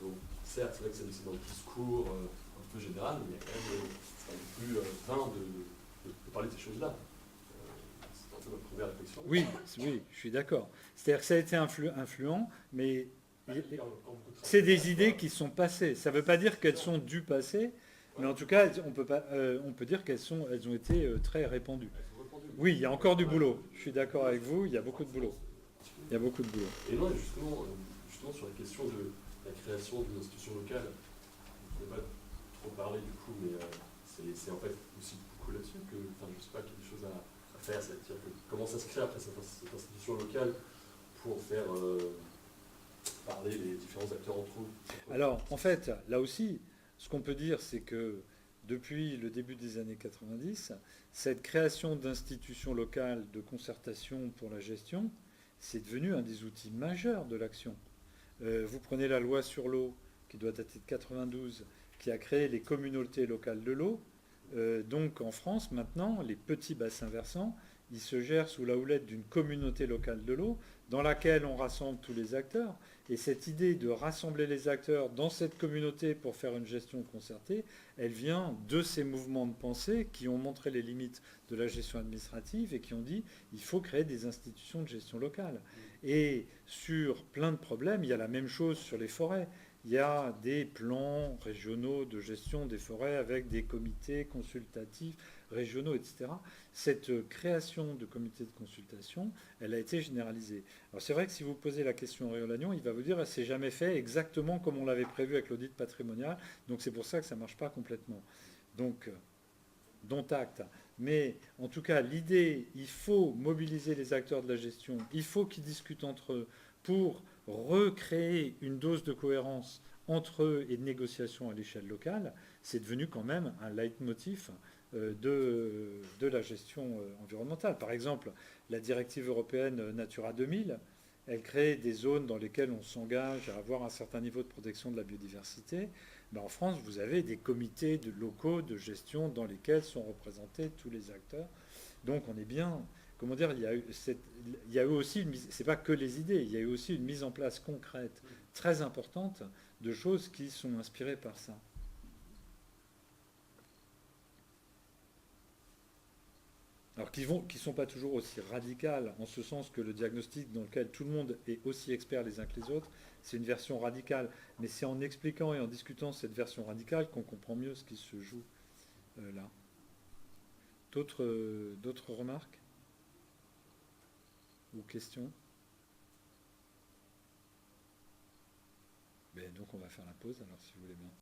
Donc, certes, c'est vrai que c'est dans le discours un peu général, mais il y a quand même c'est pas non plus vain de parler de ces choses-là. C'est un peu ma première réflexion. Oui, je suis d'accord. C'est-à-dire que ça a été influent, mais c'est des idées qui sont passées. Ça ne veut pas dire qu'elles sont du passé, mais en tout cas, on peut dire qu'elles ont été très répandues. Oui, il y a encore du boulot. Je suis d'accord avec vous, il y a beaucoup de boulot. Il y a beaucoup de boulot. Et non, justement sur la question de la création d'une institution locale, on ne peut pas trop parler du coup, mais c'est en fait aussi beaucoup là-dessus que, je ne sais pas, qu'il y a des choses à faire, c'est-à-dire que comment s'inscrire après cette institution locale pour faire parler les différents acteurs entre eux. Alors, en fait, là aussi, ce qu'on peut dire, c'est que depuis le début des années 90, cette création d'institutions locales de concertation pour la gestion, c'est devenu un des outils majeurs de l'action. Vous prenez la loi sur l'eau, qui doit dater de 92, qui a créé les communautés locales de l'eau. Donc en France, maintenant, les petits bassins versants, ils se gèrent sous la houlette d'une communauté locale de l'eau, dans laquelle on rassemble tous les acteurs. Et cette idée de rassembler les acteurs dans cette communauté pour faire une gestion concertée, elle vient de ces mouvements de pensée qui ont montré les limites de la gestion administrative et qui ont dit il faut créer des institutions de gestion locale. Et sur plein de problèmes, il y a la même chose sur les forêts. Il y a des plans régionaux de gestion des forêts avec des comités consultatifs régionaux, etc. Cette création de comités de consultation, elle a été généralisée. Alors c'est vrai que si vous posez la question à Aurélien Lagnon, il va vous dire c'est jamais fait exactement comme on l'avait prévu avec l'audit patrimonial, donc c'est pour ça que ça ne marche pas complètement. Donc, dont acte. Mais en tout cas, l'idée, il faut mobiliser les acteurs de la gestion, il faut qu'ils discutent entre eux pour recréer une dose de cohérence entre eux et de négociation à l'échelle locale, c'est devenu quand même un leitmotiv de la gestion environnementale. Par exemple, la directive européenne Natura 2000, elle crée des zones dans lesquelles on s'engage à avoir un certain niveau de protection de la biodiversité. En France, vous avez des comités locaux de gestion dans lesquels sont représentés tous les acteurs. Donc on est bien... Comment dire, il y a eu aussi, c'est pas que les idées, il y a eu aussi une mise en place concrète très importante de choses qui sont inspirées par ça. Alors qui ne sont pas toujours aussi radicales, en ce sens que le diagnostic dans lequel tout le monde est aussi expert les uns que les autres, c'est une version radicale. Mais c'est en expliquant et en discutant cette version radicale qu'on comprend mieux ce qui se joue là. D'autres remarques ou questions? Donc on va faire la pause alors si vous voulez bien.